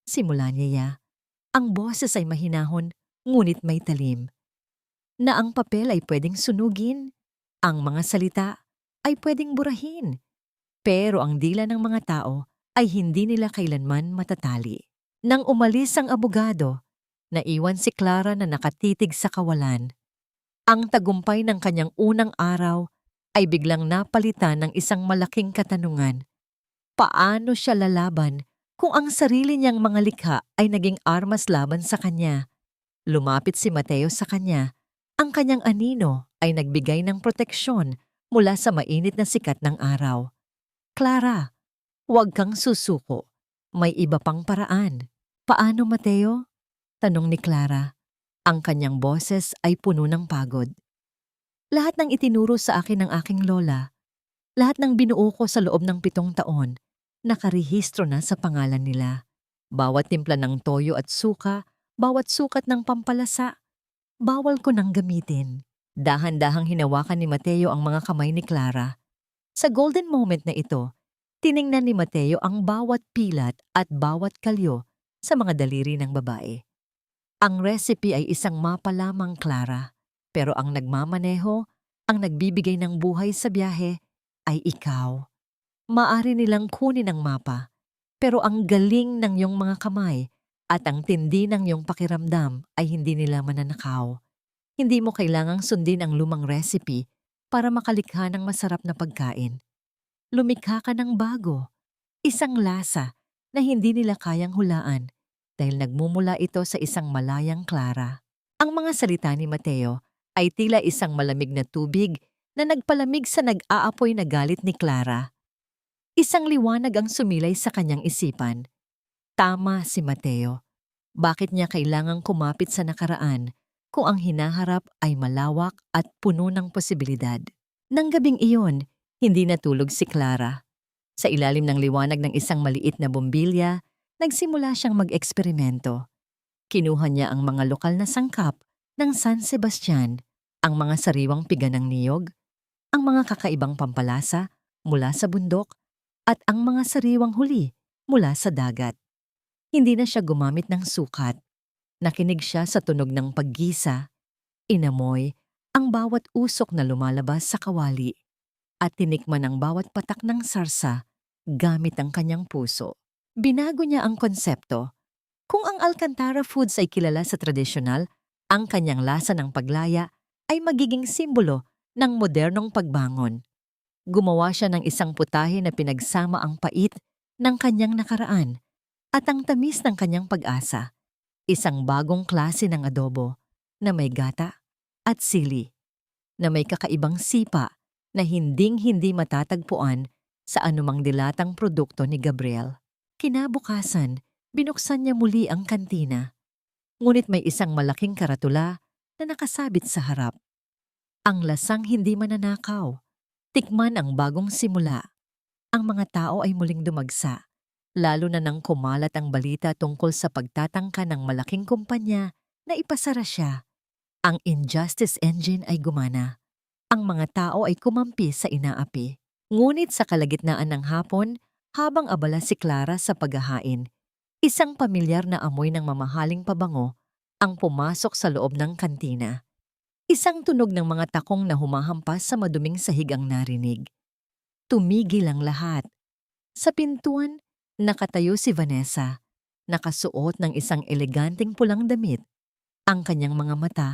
simula niya, ang boses ay mahinahon ngunit may talim, na ang papel ay pwedeng sunugin, ang mga salita ay pwedeng burahin, pero ang dila ng mga tao ay hindi nila kailanman matatali. Nang umalis ang abogado, naiwan si Clara na nakatitig sa kawalan. Ang tagumpay ng kanyang unang araw ay biglang napalitan ng isang malaking katanungan. Paano siya lalaban kung ang sarili niyang mga likha ay naging armas laban sa kanya? Lumapit si Mateo sa kanya. Ang kanyang anino ay nagbigay ng proteksyon mula sa mainit na sikat ng araw. Clara, huwag kang susuko. May iba pang paraan. Paano, Mateo? Tanong ni Clara. Ang kanyang boses ay puno ng pagod. Lahat ng itinuro sa akin ng aking lola, lahat ng binuo ko sa loob ng 7 taon, nakarehistro na sa pangalan nila. Bawat timpla ng toyo at suka, bawat sukat ng pampalasa, bawal ko nang gamitin. Dahan-dahang hinawakan ni Mateo ang mga kamay ni Clara. Sa golden moment na ito, tiningnan ni Mateo ang bawat pilat at bawat kalyo sa mga daliri ng babae. Ang recipe ay isang mapa lamang, Clara, pero ang nagmamaneho, ang nagbibigay ng buhay sa biyahe, ay ikaw. Maari nilang kunin ang mapa, pero ang galing ng iyong mga kamay at ang tindi ng iyong pakiramdam ay hindi nila mananakaw. Hindi mo kailangang sundin ang lumang recipe para makalikha ng masarap na pagkain. Lumikha ka ng bago, isang lasa na hindi nila kayang hulaan dahil nagmumula ito sa isang malayang Clara. Ang mga salita ni Mateo ay tila isang malamig na tubig na nagpalamig sa nag-aapoy na galit ni Clara. Isang liwanag ang sumilay sa kanyang isipan. Tama si Mateo. Bakit niya kailangang kumapit sa nakaraan kung ang hinaharap ay malawak at puno ng posibilidad? Nang gabing iyon, hindi natulog si Clara. Sa ilalim ng liwanag ng isang maliit na bombilya, nagsimula siyang mag-eksperimento. Kinuha niya ang mga lokal na sangkap ng San Sebastian, ang mga sariwang piga ng niyog, ang mga kakaibang pampalasa mula sa bundok, at ang mga sariwang huli mula sa dagat. Hindi na siya gumamit ng sukat. Nakinig siya sa tunog ng paggisa, inamoy ang bawat usok na lumalabas sa kawali, at tinikman ang bawat patak ng sarsa gamit ang kanyang puso. Binago niya ang konsepto. Kung ang Alcantara Foods ay kilala sa tradisyonal, ang kanyang lasa ng paglaya ay magiging simbolo ng modernong pagbangon. Gumawa siya ng isang putahe na pinagsama ang pait ng kanyang nakaraan at ang tamis ng kanyang pag-asa. Isang bagong klase ng adobo na may gata at sili, na may kakaibang sipa na hinding-hindi matatagpuan sa anumang dilatang produkto ni Gabriel. Kinabukasan, binuksan niya muli ang kantina. Ngunit may isang malaking karatula na nakasabit sa harap. Ang lasang hindi mananakaw. Tikman ang bagong simula. Ang mga tao ay muling dumagsa, lalo na nang kumalat ang balita tungkol sa pagtatangka ng malaking kumpanya na ipasara siya. Ang Injustice Engine ay gumana. Ang mga tao ay kumampi sa inaapi. Ngunit sa kalagitnaan ng hapon, habang abala si Clara sa paghahain, isang pamilyar na amoy ng mamahaling pabango ang pumasok sa loob ng kantina. Isang tunog ng mga takong na humahampas sa maduming sahig ang narinig. Tumigil ang lahat. Sa pintuan, nakatayo si Vanessa, nakasuot ng isang eleganteng pulang damit. Ang kanyang mga mata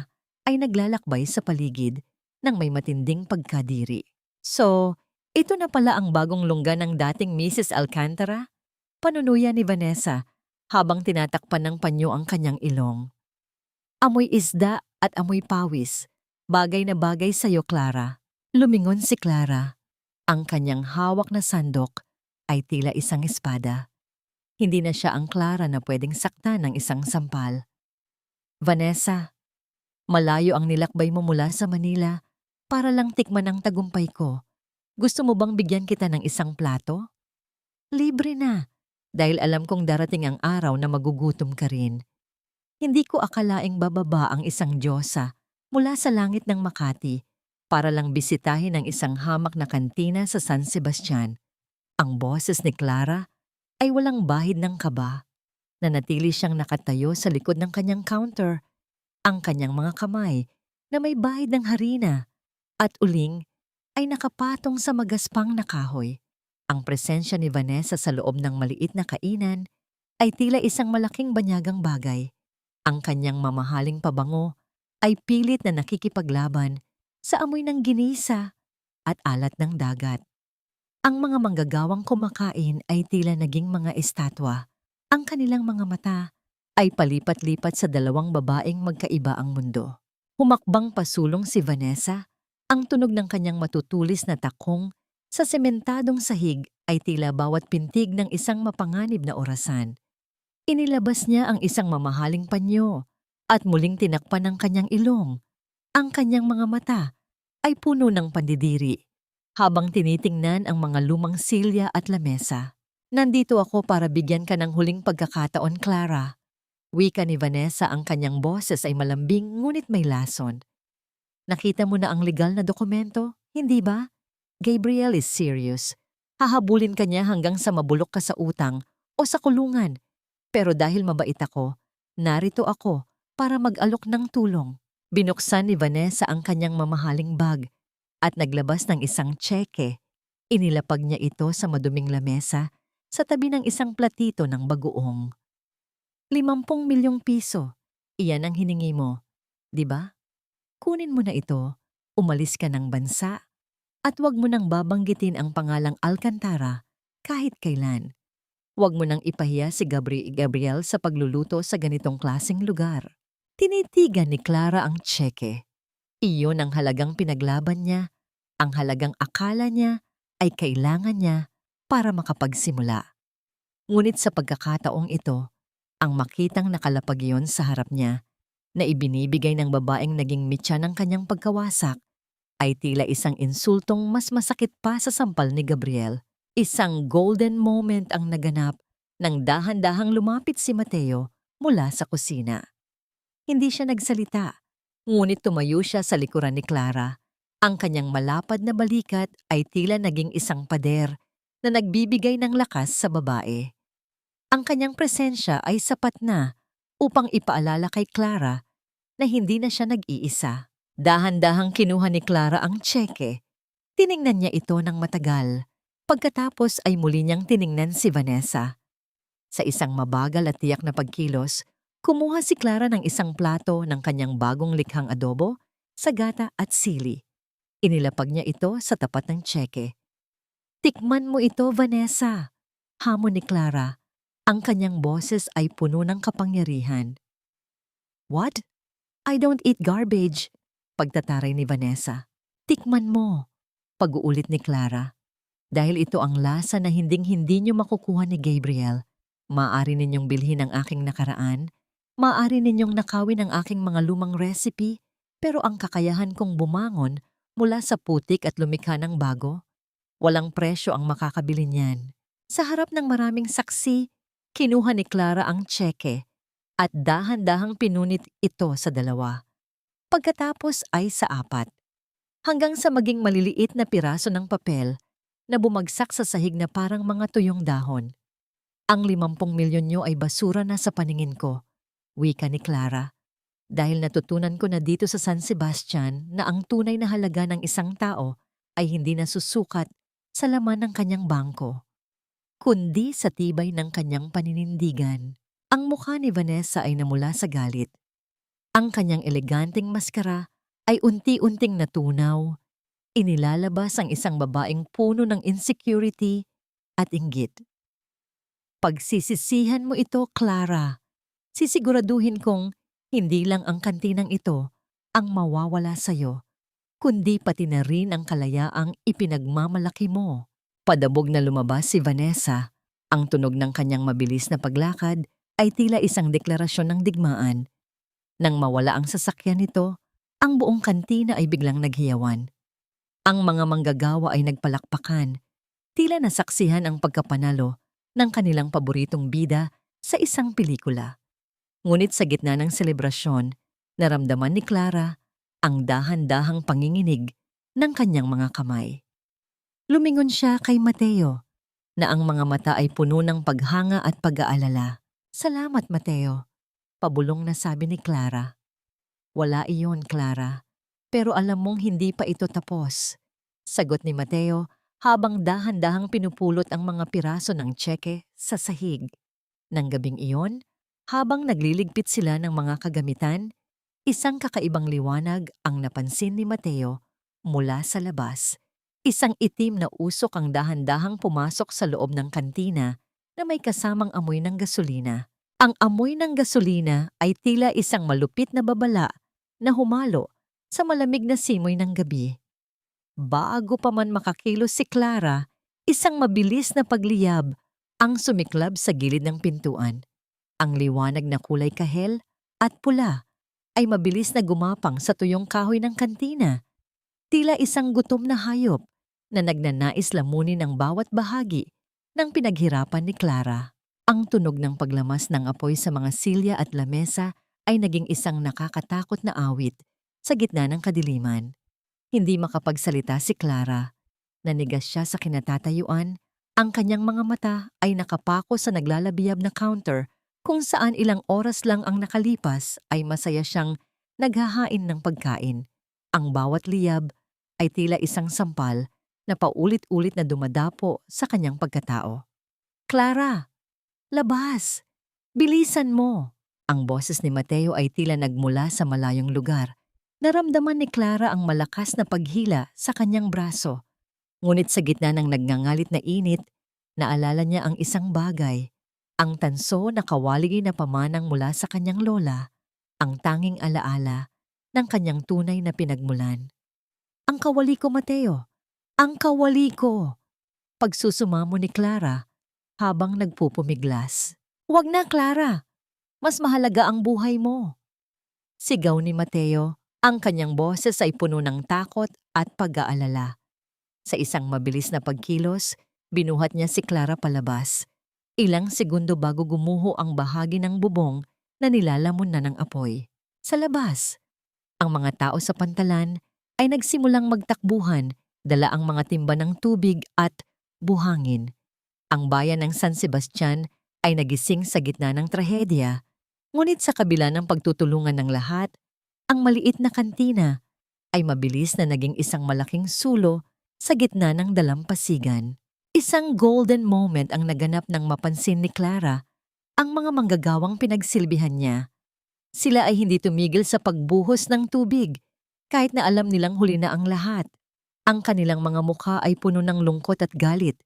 ay naglalakbay sa paligid ng may matinding pagkadiri. So, ito na pala ang bagong lungga ng dating Mrs. Alcantara? Panunuya ni Vanessa habang tinatakpan ng panyo ang kanyang ilong. Amoy isda at amoy pawis, bagay na bagay sa'yo, Clara. Lumingon si Clara. Ang kanyang hawak na sandok ay tila isang espada. Hindi na siya ang Clara na pwedeng saktan ng isang sampal. Vanessa, malayo ang nilakbay mo mula sa Manila para lang tikman ang tagumpay ko. Gusto mo bang bigyan kita ng isang plato? Libre na, dahil alam kong darating ang araw na magugutom ka rin. Hindi ko akalaing bababa ang isang diyosa mula sa langit ng Makati para lang bisitahin ang isang hamak na kantina sa San Sebastian. Ang boses ni Clara ay walang bahid ng kaba. Nanatili siyang nakatayo sa likod ng kanyang counter, ang kanyang mga kamay na may bahid ng harina at uling ay nakapatong sa magaspang na kahoy. Ang presensya ni Vanessa sa loob ng maliit na kainan ay tila isang malaking banyagang bagay. Ang kanyang mamahaling pabango ay pilit na nakikipaglaban sa amoy ng ginisa at alat ng dagat. Ang mga manggagawang kumakain ay tila naging mga estatwa. Ang kanilang mga mata ay palipat-lipat sa dalawang babaeng magkaiba ang mundo. Humakbang pasulong si Vanessa, ang tunog ng kanyang matutulis na takong sa sementadong sahig ay tila bawat pintig ng isang mapanganib na orasan. Inilabas niya ang isang mamahaling panyo at muling tinakpan ng kanyang ilong. Ang kanyang mga mata ay puno ng pandidiri habang tinitingnan ang mga lumang silya at lamesa. Nandito ako para bigyan ka ng huling pagkakataon, Clara. Wika ni Vanessa, ang kanyang boses ay malambing ngunit may lason. Nakita mo na ang legal na dokumento, hindi ba? Gabriel is serious. Hahabulin ka niya hanggang sa mabulok ka sa utang o sa kulungan. Pero dahil mabait ako, narito ako para mag-alok ng tulong. Binuksan ni Vanessa ang kanyang mamahaling bag at naglabas ng isang tseke. Inilapag niya ito sa maduming lamesa sa tabi ng isang platito ng bagoong. 50 milyong piso. Iyan ang hiningi mo, di ba? Kunin mo na ito, umalis ka ng bansa, at huwag mo nang babanggitin ang pangalang Alcantara kahit kailan. Huwag mo nang ipahiya si Gabriel sa pagluluto sa ganitong klaseng lugar. Tinitigan ni Clara ang tseke. Iyon ang halagang pinaglaban niya, ang halagang akala niya ay kailangan niya para makapagsimula. Ngunit sa pagkakataong ito, ang makitang nakalapag iyon sa harap niya na ibinibigay ng babaeng naging mitya ng kanyang pagkawasak ay tila isang insultong mas masakit pa sa sampal ni Gabriel. Isang golden moment ang naganap nang dahan-dahang lumapit si Mateo mula sa kusina. Hindi siya nagsalita, ngunit tumayo siya sa likuran ni Clara. Ang kanyang malapad na balikat ay tila naging isang pader na nagbibigay ng lakas sa babae. Ang kanyang presensya ay sapat na upang ipaalala kay Clara na hindi na siya nag-iisa. Dahan-dahang kinuha ni Clara ang tseke. Tiningnan niya ito ng matagal. Pagkatapos ay muli niyang tiningnan si Vanessa. Sa isang mabagal at tiyak na pagkilos, kumuha si Clara ng isang plato ng kanyang bagong likhang adobo, sagata at sili. Inilapag niya ito sa tapat ng tseke. Tikman mo ito, Vanessa. Hamon ni Clara. Ang kanyang boses ay puno ng kapangyarihan. What? I don't eat garbage. Pagtataray ni Vanessa. Tikman mo. Pag-uulit ni Clara. Dahil ito ang lasa na hinding-hindi niyo makukuha ni Gabriel. Maaari ninyong bilhin ang aking nakaraan. Maaari ninyong nakawin ang aking mga lumang recipe. Pero ang kakayahan kong bumangon mula sa putik at lumikha ng bago, walang presyo ang makakabili niyan. Sa harap ng maraming saksi, kinuha ni Clara ang tseke at dahan-dahang pinunit ito sa dalawa. Pagkatapos ay sa apat. Hanggang sa maging maliliit na piraso ng papel na bumagsak sa sahig na parang mga tuyong dahon. Ang 50 milyon niyo ay basura na sa paningin ko, wika ni Clara. Dahil natutunan ko na dito sa San Sebastian na ang tunay na halaga ng isang tao ay hindi nasusukat sa laman ng kanyang bangko, kundi sa tibay ng kanyang paninindigan. Ang mukha ni Vanessa ay namula sa galit. Ang kanyang eleganteng maskara ay unti-unting natunaw. Inilalabas ang isang babaeng puno ng insecurity at inggit. Pagsisisihan mo ito, Clara. Sisiguraduhin kong hindi lang ang kantinang ito ang mawawala sa'yo, kundi pati na rin ang kalayaang ipinagmamalaki mo. Padabog na lumabas si Vanessa. Ang tunog ng kanyang mabilis na paglakad ay tila isang deklarasyon ng digmaan. Nang mawala ang sasakyan nito, ang buong kantina ay biglang naghiyawan. Ang mga manggagawa ay nagpalakpakan, tila nasaksihan ang pagkapanalo ng kanilang paboritong bida sa isang pelikula. Ngunit sa gitna ng selebrasyon, naramdaman ni Clara ang dahan-dahang panginginig ng kanyang mga kamay. Lumingon siya kay Mateo. na ang mga mata ay puno ng paghanga at pag-aalala. Salamat, Mateo, pabulong na sabi ni Clara. Wala iyon, Clara. Pero alam mong hindi pa ito tapos. Sagot ni Mateo habang dahan-dahang pinupulot ang mga piraso ng tseke sa sahig. Nang gabing iyon, habang nagliligpit sila ng mga kagamitan, isang kakaibang liwanag ang napansin ni Mateo mula sa labas. Isang itim na usok ang dahan-dahang pumasok sa loob ng kantina na may kasamang amoy ng gasolina. Ang amoy ng gasolina ay tila isang malupit na babala na humalo sa malamig na simoy ng gabi. Bago pa man makakilos si Clara, isang mabilis na pagliyab ang sumiklab sa gilid ng pintuan. Ang liwanag na kulay kahel at pula ay mabilis na gumapang sa tuyong kahoy ng kantina. Tila isang gutom na hayop na nagnanais lamunin ang bawat bahagi ng pinaghirapan ni Clara. Ang tunog ng paglamas ng apoy sa mga silya at lamesa ay naging isang nakakatakot na awit sa gitna ng kadiliman. Hindi makapagsalita si Clara. Nanigas siya sa kinatatayuan. Ang kanyang mga mata ay nakapako sa naglalabiyab na counter kung saan ilang oras lang ang nakalipas ay masaya siyang naghahain ng pagkain. Ang bawat liyab ay tila isang sampal na paulit-ulit na dumadapo sa kanyang pagkatao. Clara! Labas! Bilisan mo! Ang boses ni Mateo ay tila nagmula sa malayong lugar. Naramdaman ni Clara ang malakas na paghila sa kanyang braso. Ngunit sa gitna ng nagngangalit na init, naalala niya ang isang bagay. Ang tanso na kawali na pamanang mula sa kanyang lola, ang tanging alaala ng kanyang tunay na pinagmulan. Ang kawali ko, Mateo! Ang kawali ko! Pagsusumamo ni Clara habang nagpupumiglas. Huwag na, Clara! Mas mahalaga ang buhay mo! Sigaw ni Mateo. Ang kanyang boses ay puno ng takot at pag-aalala. Sa isang mabilis na pagkilos, binuhat niya si Clara palabas. Ilang segundo bago gumuho ang bahagi ng bubong na nilalamon na ng apoy. Sa labas, ang mga tao sa pantalan ay nagsimulang magtakbuhan, dala ang mga timba ng tubig at buhangin. Ang bayan ng San Sebastian ay nagising sa gitna ng trahedya, ngunit sa kabila ng pagtutulungan ng lahat, ang maliit na kantina ay mabilis na naging isang malaking sulo sa gitna ng dalampasigan. Isang golden moment ang naganap nang mapansin ni Clara ang mga manggagawang pinagsilbihan niya. Sila ay hindi tumigil sa pagbuhos ng tubig kahit na alam nilang huli na ang lahat. Ang kanilang mga mukha ay puno ng lungkot at galit.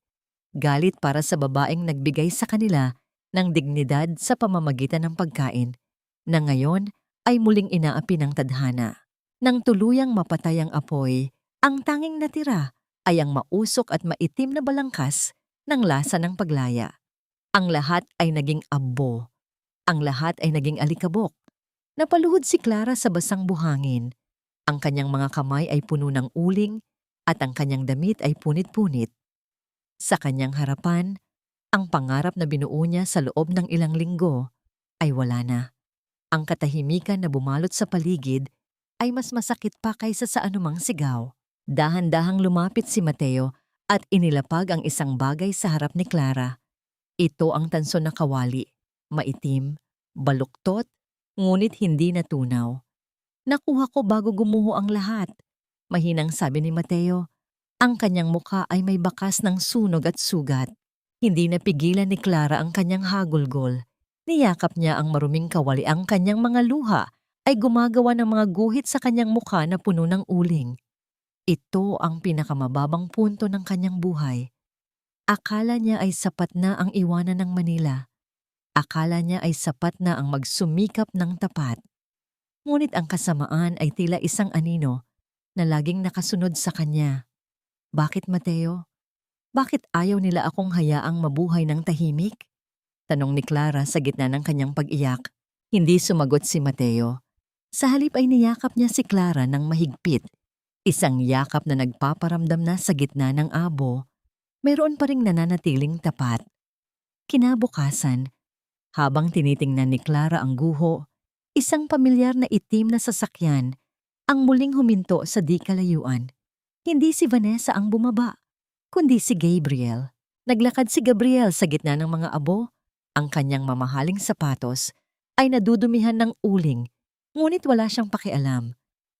Galit para sa babaeng nagbigay sa kanila ng dignidad sa pamamagitan ng pagkain na ngayon ay muling inaapi ng tadhana. Nang tuluyang mapatay ang apoy, ang tanging natira ay ang mausok at maitim na balangkas ng lasa ng paglaya. Ang lahat ay naging abo. Ang lahat ay naging alikabok. Napaluhod si Clara sa basang buhangin. Ang kanyang mga kamay ay puno ng uling at ang kanyang damit ay punit-punit. Sa kanyang harapan, ang pangarap na binuo niya sa loob ng ilang linggo ay wala na. Ang katahimikan na bumalot sa paligid ay mas masakit pa kaysa sa anumang sigaw. Dahan-dahang lumapit si Mateo at inilapag ang isang bagay sa harap ni Clara. Ito ang tanso na kawali, maitim, baluktot, ngunit hindi natunaw. Nakuha ko bago gumuho ang lahat, mahinang sabi ni Mateo. Ang kanyang mukha ay may bakas ng sunog at sugat. Hindi napigilan ni Clara ang kanyang hagulgol. Niyakap niya ang maruming kawali. Ang kanyang mga luha ay gumagawa ng mga guhit sa kanyang mukha na puno ng uling. Ito ang pinakamababang punto ng kanyang buhay. Akala niya ay sapat na ang iwanan ng Manila. Akala niya ay sapat na ang magsumikap ng tapat. Ngunit ang kasamaan ay tila isang anino na laging nakasunod sa kanya. Bakit, Mateo? Bakit ayaw nila akong hayaang mabuhay ng tahimik? Tanong ni Clara sa gitna ng kanyang pag-iyak. Hindi sumagot si Mateo. Sa halip ay niyakap niya si Clara ng mahigpit. Isang yakap na nagpaparamdam na sa gitna ng abo, mayroon pa ring nananatiling tapat. Kinabukasan, habang tinitingnan ni Clara ang guho, isang pamilyar na itim na sasakyan ang muling huminto sa di kalayuan. Hindi si Vanessa ang bumaba, kundi si Gabriel. Naglakad si Gabriel sa gitna ng mga abo. Ang kanyang mamahaling sapatos ay nadudumihan ng uling, ngunit wala siyang pakialam.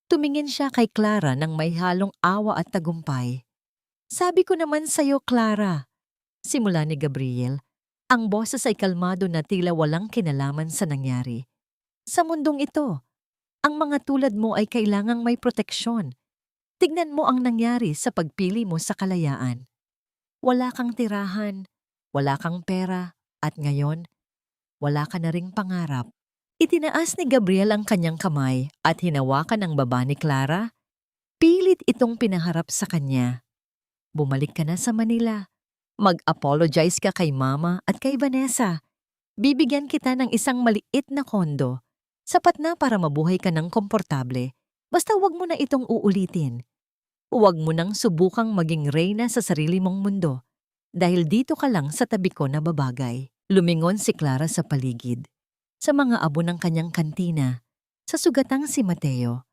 Tumingin siya kay Clara ng may halong awa at tagumpay. "Sabi ko naman sa'yo, Clara," simula ni Gabriel. Ang boses ay kalmado na tila walang kinalaman sa nangyari. "Sa mundong ito, ang mga tulad mo ay kailangang may proteksyon. Tignan mo ang nangyari sa pagpili mo sa kalayaan. Wala kang tirahan, wala kang pera, at ngayon, wala ka na ring pangarap." Itinaas ni Gabriel ang kanyang kamay at hinawakan ang baba ni Clara. Pilit itong pinaharap sa kanya. "Bumalik ka na sa Manila. Mag-apologize ka kay Mama at kay Vanessa. Bibigyan kita ng isang maliit na kondo. Sapat na para mabuhay ka ng komportable. Basta wag mo na itong uulitin. Huwag mo nang subukang maging reyna sa sarili mong mundo. Dahil dito ka lang sa tabi ko na babagay." Lumingon si Clara sa paligid, sa mga abo ng kanyang kantina, sa sugatang si Mateo,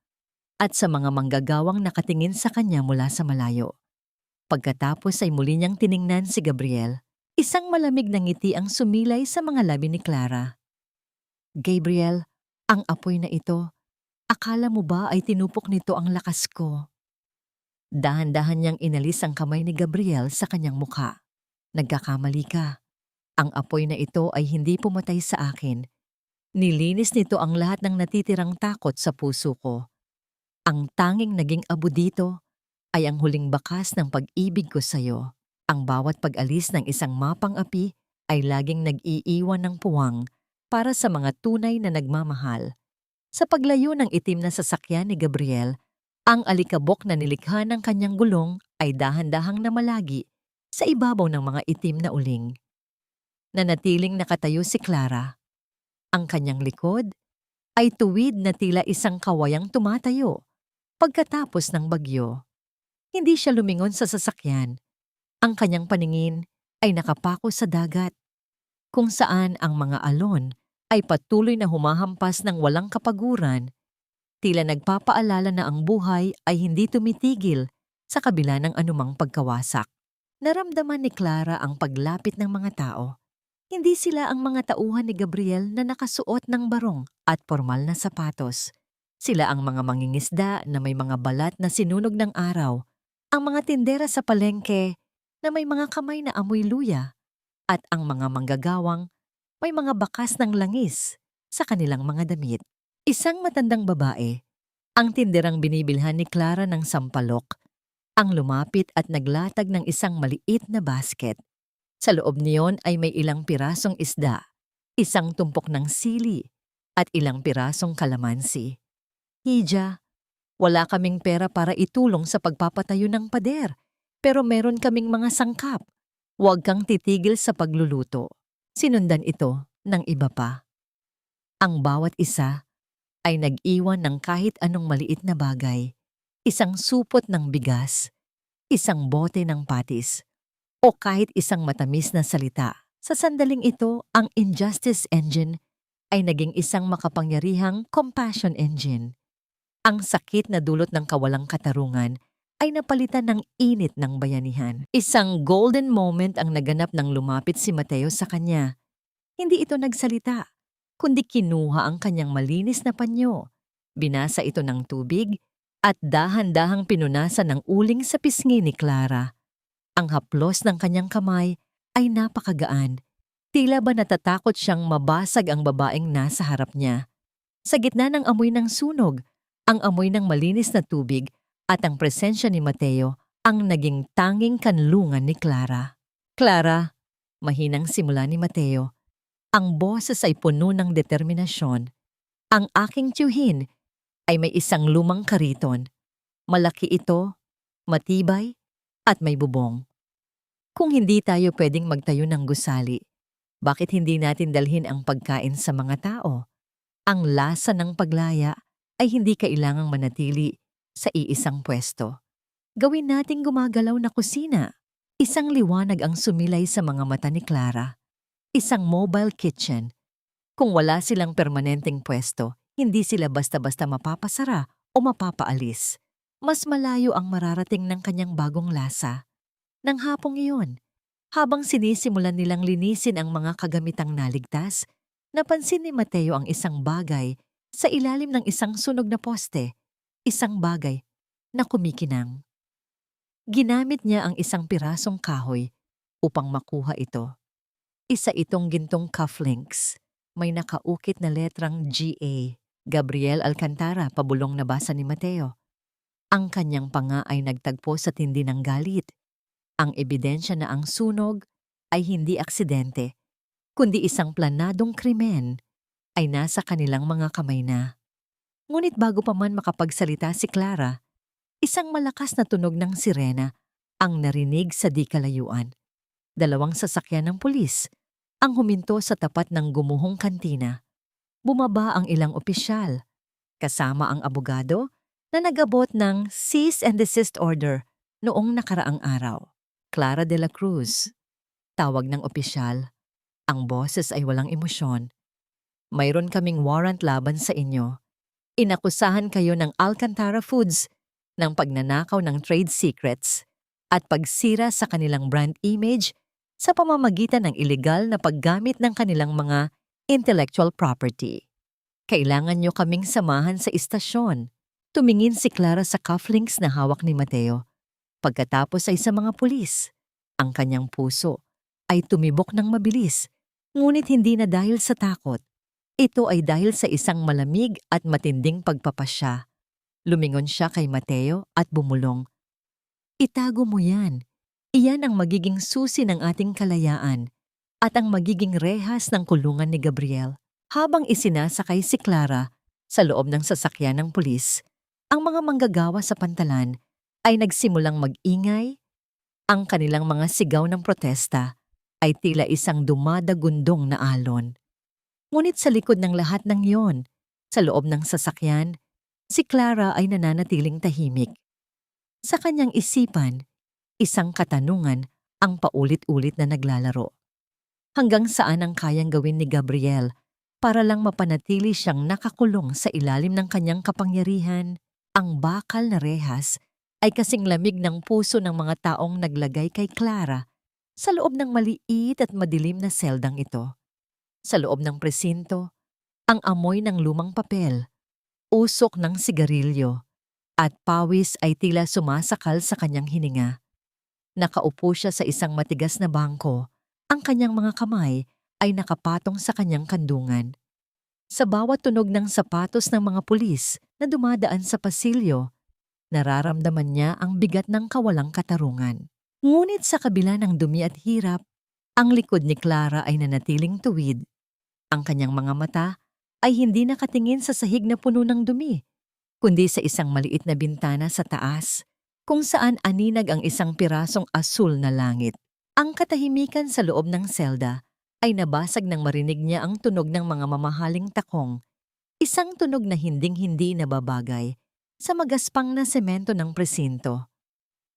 at sa mga manggagawang nakatingin sa kanya mula sa malayo. Pagkatapos ay muli niyang tiningnan si Gabriel. Isang malamig na ngiti ang sumilay sa mga labi ni Clara. "Gabriel, ang apoy na ito, akala mo ba ay tinupok nito ang lakas ko?" Dahan-dahan niyang inalis ang kamay ni Gabriel sa kanyang mukha. "Nagkakamali ka. Ang apoy na ito ay hindi pumatay sa akin. Nilinis nito ang lahat ng natitirang takot sa puso ko. Ang tanging naging abo dito ay ang huling bakas ng pag-ibig ko sa'yo. Ang bawat pag-alis ng isang mapang api ay laging nag-iiwan ng puwang para sa mga tunay na nagmamahal." Sa paglayo ng itim na sasakyan ni Gabriel, ang alikabok na nilikha ng kanyang gulong ay dahan-dahang namalagi sa ibabaw ng mga itim na uling. Nanatiling nakatayo si Clara. Ang kanyang likod ay tuwid na tila isang kawayang tumatayo pagkatapos ng bagyo. Hindi siya lumingon sa sasakyan. Ang kanyang paningin ay nakapako sa dagat, kung saan ang mga alon ay patuloy na humahampas ng walang kapaguran, tila nagpapaalala na ang buhay ay hindi tumitigil sa kabila ng anumang pagkawasak. Naramdaman ni Clara ang paglapit ng mga tao. Hindi sila ang mga tauhan ni Gabriel na nakasuot ng barong at formal na sapatos. Sila ang mga mangingisda na may mga balat na sinunog ng araw, ang mga tindera sa palengke na may mga kamay na amoy luya, at ang mga manggagawang may mga bakas ng langis sa kanilang mga damit. Isang matandang babae, ang tinderang binibilhan ni Clara ng sampalok, ang lumapit at naglatag ng isang maliit na basket. Sa loob niyon ay may ilang pirasong isda, isang tumpok ng sili, at ilang pirasong kalamansi. "Hija, wala kaming pera para itulong sa pagpapatayo ng pader, pero meron kaming mga sangkap. Huwag kang titigil sa pagluluto." Sinundan ito ng iba pa. Ang bawat isa ay nag-iwan ng kahit anong maliit na bagay, isang supot ng bigas, isang bote ng patis, o kahit isang matamis na salita. Sa sandaling ito, ang injustice engine ay naging isang makapangyarihang compassion engine. Ang sakit na dulot ng kawalang katarungan ay napalitan ng init ng bayanihan. Isang golden moment ang naganap nang lumapit si Mateo sa kanya. Hindi ito nagsalita, kundi kinuha ang kanyang malinis na panyo. Binasa ito ng tubig at dahan-dahang pinunasan ng uling sa pisngi ni Clara. Ang haplos ng kanyang kamay ay napakagaan. Tila ba natatakot siyang mabasag ang babaeng nasa harap niya. Sa gitna ng amoy ng sunog, ang amoy ng malinis na tubig at ang presensya ni Mateo ang naging tanging kanlungan ni Clara. "Clara," mahinang simula ni Mateo. Ang boses ay puno ng determinasyon. "Ang aking tiyuhin ay may isang lumang kariton. Malaki ito, matibay, at may bubong. Kung hindi tayo pwedeng magtayo ng gusali, bakit hindi natin dalhin ang pagkain sa mga tao? Ang lasa ng paglaya ay hindi kailangang manatili sa iisang pwesto. Gawin nating gumagalaw na kusina." Isang liwanag ang sumilay sa mga mata ni Clara. Isang mobile kitchen. Kung wala silang permanenteng pwesto, hindi sila basta-basta mapapasara o mapapaalis. Mas malayo ang mararating ng kanyang bagong lasa. Nang hapong iyon, Habang sinisimulan nilang linisin ang mga kagamitang naligtas, napansin ni Mateo ang isang bagay sa ilalim ng isang sunog na poste, isang bagay na kumikinang. Ginamit niya ang isang pirasong kahoy upang makuha ito. Isa itong gintong cufflinks. May nakaukit na letrang GA. Gabriel Alcantara, pabulong nabasa ni Mateo. Ang kanyang panga ay nagtagpo sa tindi ng galit. Ang ebidensya na ang sunog ay hindi aksidente, kundi isang planadong krimen ay nasa kanilang mga kamay na. Ngunit bago pa man makapagsalita si Clara, isang malakas na tunog ng sirena ang narinig sa di kalayuan. 2 sasakyan ng pulis ang huminto sa tapat ng gumuhong kantina. Bumaba ang ilang opisyal, kasama ang abogado na nag-abot ng cease and desist order noong nakaraang araw. Clara de la Cruz. Tawag ng opisyal. Ang boses ay walang emosyon. Mayroon kaming warrant laban sa inyo. Inakusahan kayo ng Alcantara Foods ng pagnanakaw ng trade secrets at pagsira sa kanilang brand image sa pamamagitan ng ilegal na paggamit ng kanilang mga intellectual property. Kailangan nyo kaming samahan sa istasyon. Tumingin si Clara sa cufflinks na hawak ni Mateo. Pagkatapos ay sa mga pulis. Ang kanyang puso ay tumibok ng mabilis, ngunit hindi na dahil sa takot. Ito ay dahil sa isang malamig at matinding pagpapasya. Lumingon siya kay Mateo at bumulong. Itago mo yan. Iyan ang magiging susi ng ating kalayaan at ang magiging rehas ng kulungan ni Gabriel. Habang isinasakay si Clara sa loob ng sasakyan ng pulis, ang mga manggagawa sa pantalan ay nagsimulang mag-ingay. Ang kanilang mga sigaw ng protesta ay tila isang dumadagundong na alon. Ngunit sa likod ng lahat ng iyon, sa loob ng sasakyan, si Clara ay nananatiling tahimik. Sa kanyang isipan, isang katanungan ang paulit-ulit na naglalaro. Hanggang saan ang kayang gawin ni Gabriel para lang mapanatili siyang nakakulong sa ilalim ng kanyang kapangyarihan? Ang bakal na rehas ay kasing lamig ng puso ng mga taong naglagay kay Clara sa loob ng maliit at madilim na seldang ito. Sa loob ng presinto, ang amoy ng lumang papel, usok ng sigarilyo, at pawis ay tila sumasakal sa kanyang hininga. Nakaupo siya sa isang matigas na bangko. Ang kanyang mga kamay ay nakapatong sa kanyang kandungan. Sa bawat tunog ng sapatos ng mga pulis na dumadaan sa pasilyo, nararamdaman niya ang bigat ng kawalang katarungan. Ngunit sa kabila ng dumi at hirap, ang likod ni Clara ay nanatiling tuwid. Ang kanyang mga mata ay hindi nakatingin sa sahig na puno ng dumi, kundi sa isang maliit na bintana sa taas, kung saan aninag ang isang pirasong asul na langit. Ang katahimikan sa loob ng selda ay nabasag nang marinig niya ang tunog ng mga mamahaling takong, isang tunog na hinding-hindi nababagay sa magaspang na semento ng presinto.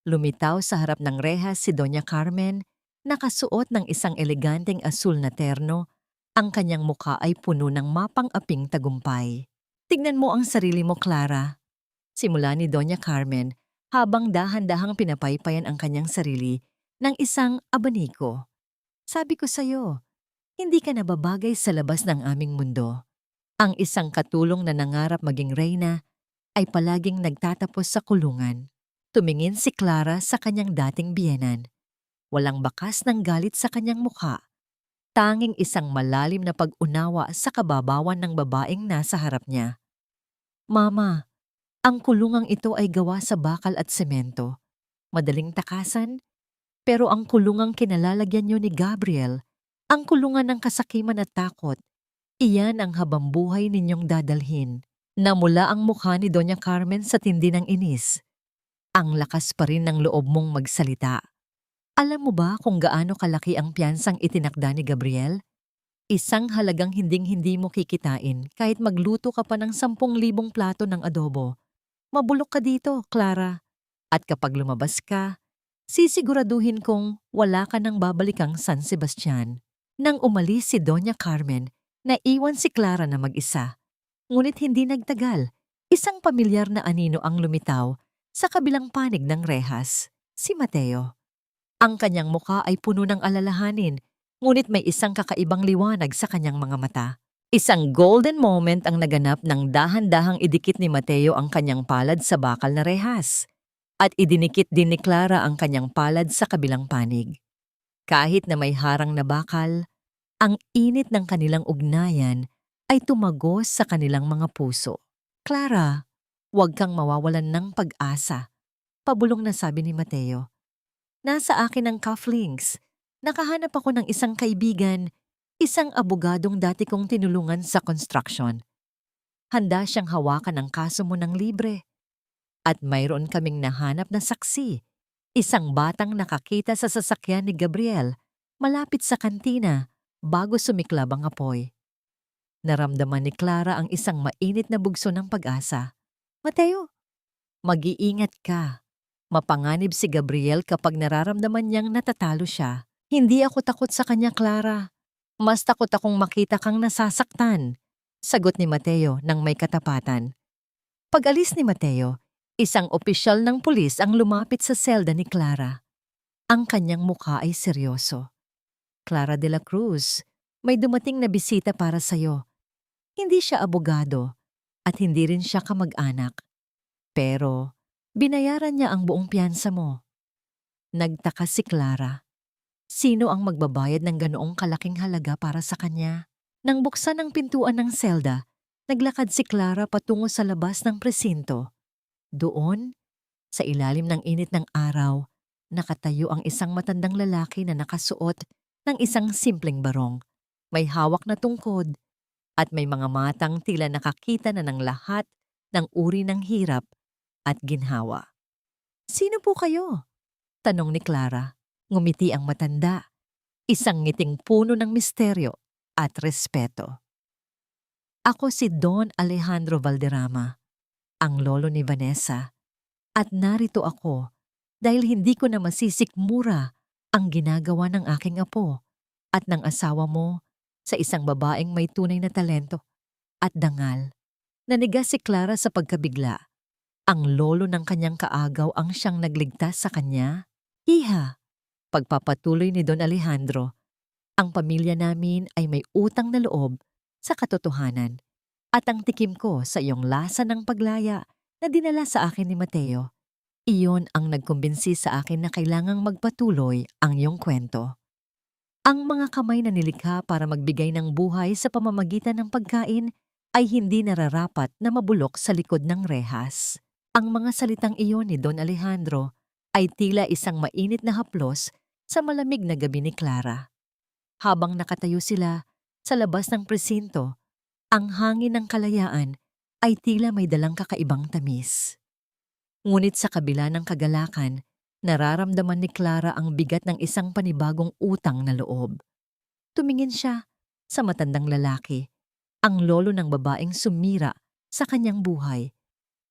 Lumitaw sa harap ng rehas si Doña Carmen, nakasuot ng isang eleganteng asul na terno. Ang kanyang muka ay puno ng mapang-aping tagumpay. Tignan mo ang sarili mo, Clara. Simula ni Doña Carmen habang dahan-dahang pinapaypayan ang kanyang sarili ng isang abaniko. Sabi ko sa'yo, hindi ka nababagay sa labas ng aming mundo. Ang isang katulong na nangarap maging reyna ay palaging nagtatapos sa kulungan. Tumingin si Clara sa kanyang dating biyenan. Walang bakas ng galit sa kanyang mukha. Tanging isang malalim na pag-unawa sa kababawan ng babaeng nasa harap niya. Mama, ang kulungang ito ay gawa sa bakal at semento. Madaling takasan, pero ang kulungang kinalalagyan niyo ni Gabriel, ang kulungan ng kasakiman at takot, iyan ang habambuhay ninyong dadalhin. Namula ang mukha ni Doña Carmen sa tindi ng inis. Ang lakas pa rin ng loob mong magsalita. Alam mo ba kung gaano kalaki ang piyansang itinakda ni Gabriel? Isang halagang hinding-hindi mo kikitain kahit magluto ka pa ng 10,000 plato ng adobo. Mabulok ka dito, Clara. At kapag lumabas ka, sisiguraduhin kong wala ka nang babalikang San Sebastian. Nang umalis si Doña Carmen, naiwan si Clara na mag-isa. Ngunit hindi nagtagal, isang pamilyar na anino ang lumitaw sa kabilang panig ng rehas, si Mateo. Ang kanyang muka ay puno ng alalahanin, ngunit may isang kakaibang liwanag sa kanyang mga mata. Isang golden moment ang naganap nang dahan-dahang idikit ni Mateo ang kanyang palad sa bakal na rehas. At idinikit din ni Clara ang kanyang palad sa kabilang panig. Kahit na may harang na bakal, ang init ng kanilang ugnayan ay tumagos sa kanilang mga puso. Clara, huwag kang mawawalan ng pag-asa, pabulong na sabi ni Mateo. Nasa akin ang cufflinks. Nakahanap ako ng isang kaibigan, isang abogadong dati kong tinulungan sa construction. Handa siyang hawakan ang kaso mo ng libre. At mayroon kaming nahanap na saksi, isang batang nakakita sa sasakyan ni Gabriel malapit sa kantina bago sumiklab ang apoy. Naramdaman ni Clara ang isang mainit na bugso ng pag-asa. Mateo, mag-iingat ka. Mapanganib si Gabriel kapag nararamdaman niyang natatalo siya. Hindi ako takot sa kanya, Clara. Mas takot akong makita kang nasasaktan, sagot ni Mateo nang may katapatan. Pag-alis ni Mateo, isang opisyal ng pulis ang lumapit sa selda ni Clara. Ang kanyang mukha ay seryoso. Clara de la Cruz, may dumating na bisita para sa'yo. Hindi siya abogado at hindi rin siya kamag-anak. Pero binayaran niya ang buong piyansa mo. Nagtaka si Clara. Sino ang magbabayad ng ganoong kalaking halaga para sa kanya? Nang buksan ang pintuan ng selda, naglakad si Clara patungo sa labas ng presinto. Doon, sa ilalim ng init ng araw, nakatayo ang isang matandang lalaki na nakasuot ng isang simpleng barong. May hawak na tungkod at may mga matang tila nakakita na ng lahat ng uri ng hirap at ginhawa. Sino po kayo? Tanong ni Clara. Ngumiti ang matanda. Isang ngiting puno ng misteryo at respeto. Ako si Don Alejandro Valderrama, ang lolo ni Vanessa, at narito ako dahil hindi ko na masisikmura ang ginagawa ng aking apo at ng asawa mo sa isang babaeng may tunay na talento at dangal. Nanigas si Clara sa pagkabigla. Ang lolo ng kanyang kaagaw ang siyang nagligtas sa kanya? Iha, pagpapatuloy ni Don Alejandro, ang pamilya namin ay may utang na loob sa katotohanan at ang tikim ko sa iyong lasa ng paglaya na dinala sa akin ni Mateo. Iyon ang nagkumbinsi sa akin na kailangang magpatuloy ang iyong kwento. Ang mga kamay na nilikha para magbigay ng buhay sa pamamagitan ng pagkain ay hindi nararapat na mabulok sa likod ng rehas. Ang mga salitang iyon ni Don Alejandro ay tila isang mainit na haplos sa malamig na gabi ni Clara. Habang nakatayo sila sa labas ng presinto, ang hangin ng kalayaan ay tila may dalang kakaibang tamis. Ngunit sa kabila ng kagalakan, nararamdaman ni Clara ang bigat ng isang panibagong utang na loob. Tumingin siya sa matandang lalaki, ang lolo ng babaeng sumira sa kanyang buhay,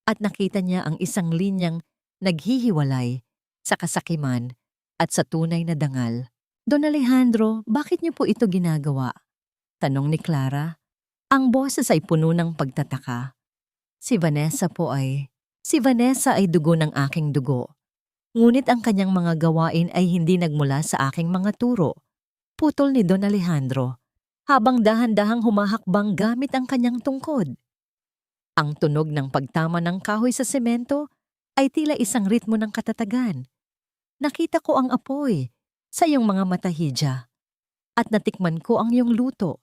at nakita niya ang isang linyang naghihiwalay sa kasakiman at sa tunay na dangal. Don Alejandro, bakit niyo po ito ginagawa? Tanong ni Clara. Ang boses ay puno ng pagtataka. Si Vanessa ay dugo ng aking dugo. Ngunit ang kanyang mga gawain ay hindi nagmula sa aking mga turo. Putol ni Don Alejandro, habang dahan-dahang humahakbang gamit ang kanyang tungkod. Ang tunog ng pagtama ng kahoy sa semento ay tila isang ritmo ng katatagan. Nakita ko ang apoy sa iyong mga mata, Hija, at natikman ko ang iyong luto.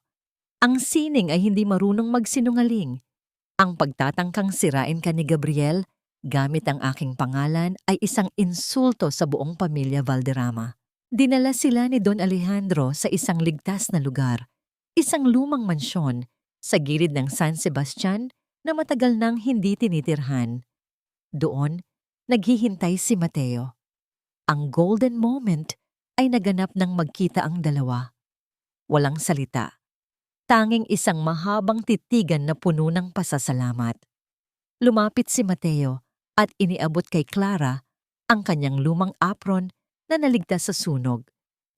Ang sining ay hindi marunong magsinungaling. Ang pagtatangkang sirain ka ni Gabriel gamit ang aking pangalan ay isang insulto sa buong pamilya Valderrama. Dinala sila ni Don Alejandro sa isang ligtas na lugar, isang lumang mansyon sa gilid ng San Sebastian na matagal nang hindi tinitirhan. Doon, naghihintay si Mateo. Ang golden moment ay naganap nang magkita ang dalawa. Walang salita. Tanging isang mahabang titigan na puno ng pasasalamat. Lumapit si Mateo at iniabot kay Clara ang kanyang lumang apron na naligtas sa sunog.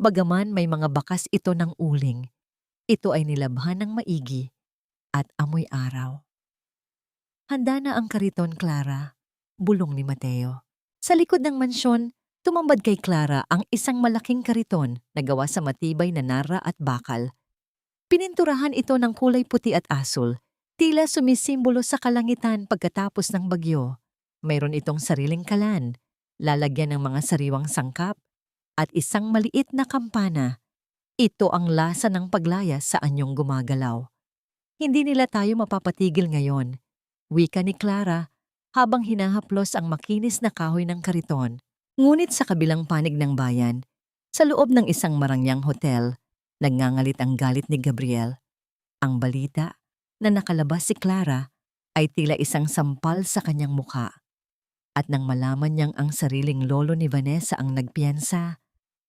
Bagaman may mga bakas ito ng uling, ito ay nilabhan ng maigi at amoy araw. Handa na ang kariton, Clara, bulong ni Mateo. Sa likod ng mansyon, Tumambad kay Clara ang isang malaking kariton na gawa sa matibay na nara at bakal. Pininturahan ito ng kulay puti at asul, tila sumisimbolo sa kalangitan pagkatapos ng bagyo. Mayroon itong sariling kalan, lalagyan ng mga sariwang sangkap, at isang maliit na kampana. Ito ang lasa ng paglaya sa anyong gumagalaw. Hindi nila tayo mapapatigil ngayon, wika ni Clara habang hinahaplos ang makinis na kahoy ng kariton. Ngunit sa kabilang panig ng bayan, sa loob ng isang marangyang hotel, nagngangalit ang galit ni Gabriel. Ang balita na nakalabas si Clara ay tila isang sampal sa kanyang muka. At nang malaman niyang ang sariling lolo ni Vanessa ang nagpiyansa,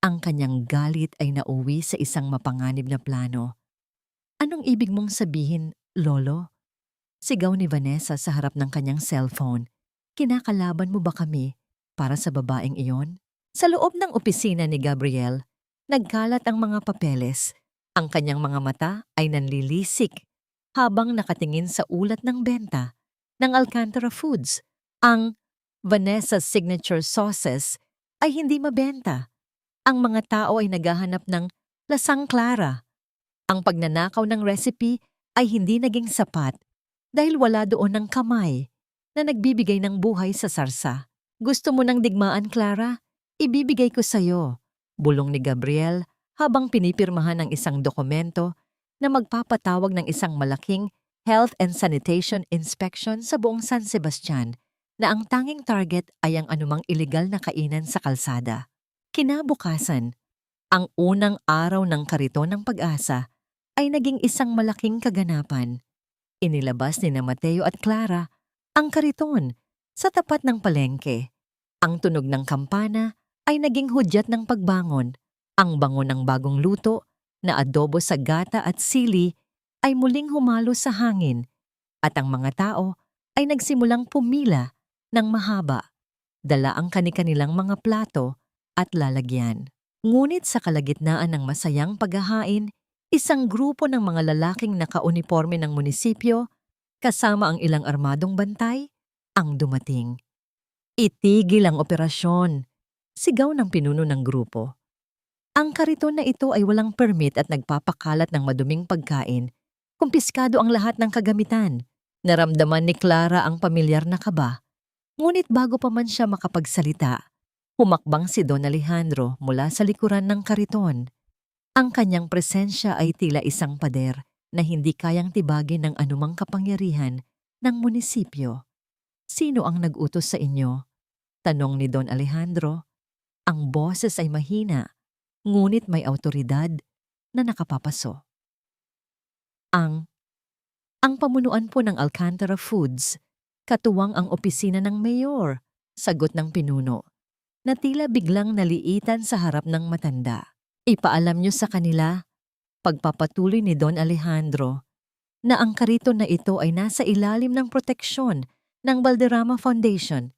ang kanyang galit ay nauwi sa isang mapanganib na plano. Anong ibig mong sabihin, Lolo? Sigaw ni Vanessa sa harap ng kanyang cellphone. Kinakalaban mo ba kami para sa babaeng iyon? Sa loob ng opisina ni Gabriel, nagkalat ang mga papeles. Ang kanyang mga mata ay nanlilisik habang nakatingin sa ulat ng benta ng Alcantara Foods. Ang Vanessa Signature Sauces ay hindi mabenta. Ang mga tao ay naghahanap ng lasang Clara. Ang pagnanakaw ng recipe ay hindi naging sapat dahil wala doon ng kamay na nagbibigay ng buhay sa sarsa. Gusto mo ng digmaan, Clara? Ibibigay ko sa'yo, bulong ni Gabriel habang pinipirmahan ng isang dokumento na magpapatawag ng isang malaking health and sanitation inspection sa buong San Sebastian na ang tanging target ay ang anumang ilegal na kainan sa kalsada. Kinabukasan, ang unang araw ng kariton ng Pag-asa ay naging isang malaking kaganapan. Inilabas ni Mateo at Clara ang kariton sa tapat ng palengke. Ang tunog ng kampana ay naging hudyat ng pagbangon. Ang bango ng bagong luto na adobo sa gata at sili ay muling humalo sa hangin at ang mga tao ay nagsimulang pumila ng mahaba. Dala ang kani-kanilang mga plato at lalagyan. Ngunit sa kalagitnaan ng masayang paghahain, isang grupo ng mga lalaking nakauniforme ng munisipyo, kasama ang ilang armadong bantay, ang dumating. Itigil ang operasyon, sigaw ng pinuno ng grupo. Ang kariton na ito ay walang permit at nagpapakalat ng maduming pagkain. Kumpiskado ang lahat ng kagamitan. Naramdaman ni Clara ang pamilyar na kaba. Ngunit bago pa man siya makapagsalita, humakbang si Don Alejandro mula sa likuran ng kariton. Ang kanyang presensya ay tila isang pader na hindi kayang tibagin ng anumang kapangyarihan ng munisipyo. Sino ang nag-utos sa inyo? Tanong ni Don Alejandro. Ang boses ay mahina, ngunit may awtoridad na nakapapaso. Ang pamunuan po ng Alcantara Foods, katuwang ang opisina ng mayor, sagot ng pinuno, na tila biglang naliitan sa harap ng matanda. Ipaalam niyo sa kanila, pagpapatuloy ni Don Alejandro, na ang kariton na ito ay nasa ilalim ng proteksyon ng Valderrama Foundation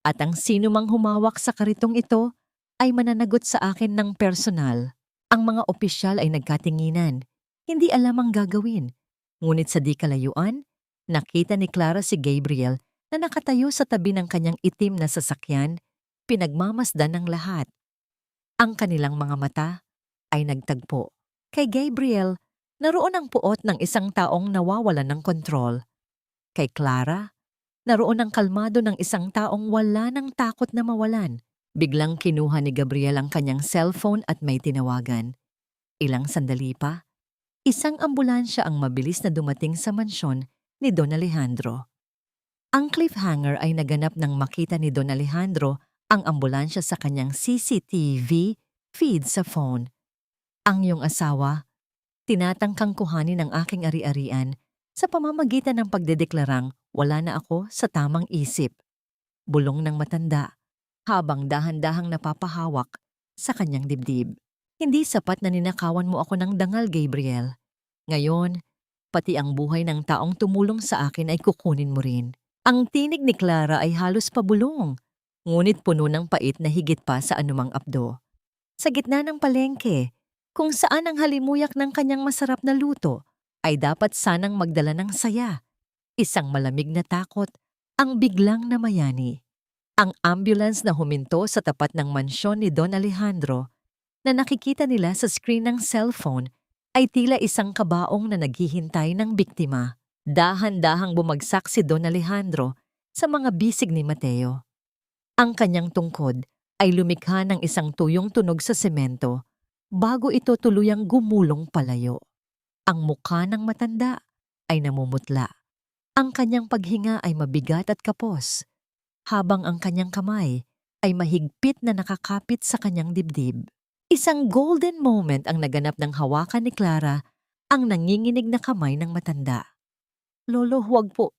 at ang sino mang humawak sa karitong ito ay mananagot sa akin ng personal. Ang mga opisyal ay nagkatinginan, hindi alam ang gagawin. Ngunit sa di kalayuan, nakita ni Clara si Gabriel na nakatayo sa tabi ng kanyang itim na sasakyan, pinagmamasdan ng lahat. Ang kanilang mga mata ay nagtagpo. Kay Gabriel, naroon ang puot ng isang taong nawawalan ng kontrol. Kay Clara, naroon ang kalmado ng isang taong wala ng takot na mawalan. Biglang kinuha ni Gabriel ang kanyang cellphone at may tinawagan. Ilang sandali pa, isang ambulansya ang mabilis na dumating sa mansyon ni Don Alejandro. Ang cliffhanger ay naganap nang makita ni Don Alejandro ang ambulansya sa kanyang CCTV feed sa phone. Ang iyong asawa, tinatangkang kuhanin ang aking ari-arian sa pamamagitan ng pagdedeklarang wala na ako sa tamang isip. Bulong ng matanda habang dahan-dahang napapahawak sa kanyang dibdib. Hindi sapat na ninakawan mo ako ng dangal, Gabriel. Ngayon, pati ang buhay ng taong tumulong sa akin ay kukunin mo rin. Ang tinig ni Clara ay halos pabulong, ngunit puno ng pait na higit pa sa anumang abdo. Sa gitna ng palengke, kung saan ang halimuyak ng kanyang masarap na luto ay dapat sanang magdala ng saya. Isang malamig na takot ang biglang namayani. Ang ambulance na huminto sa tapat ng mansyon ni Don Alejandro na nakikita nila sa screen ng cellphone ay tila isang kabaong na naghihintay ng biktima. Dahan-dahang bumagsak si Don Alejandro sa mga bisig ni Mateo. Ang kanyang tungkod ay lumikha ng isang tuyong tunog sa semento bago ito tuluyang gumulong palayo. Ang mukha ng matanda ay namumutla. Ang kanyang paghinga ay mabigat at kapos, habang ang kanyang kamay ay mahigpit na nakakapit sa kanyang dibdib. Isang golden moment ang naganap ng hawakan ni Clara ang nanginginig na kamay ng matanda. "Lolo, huwag po.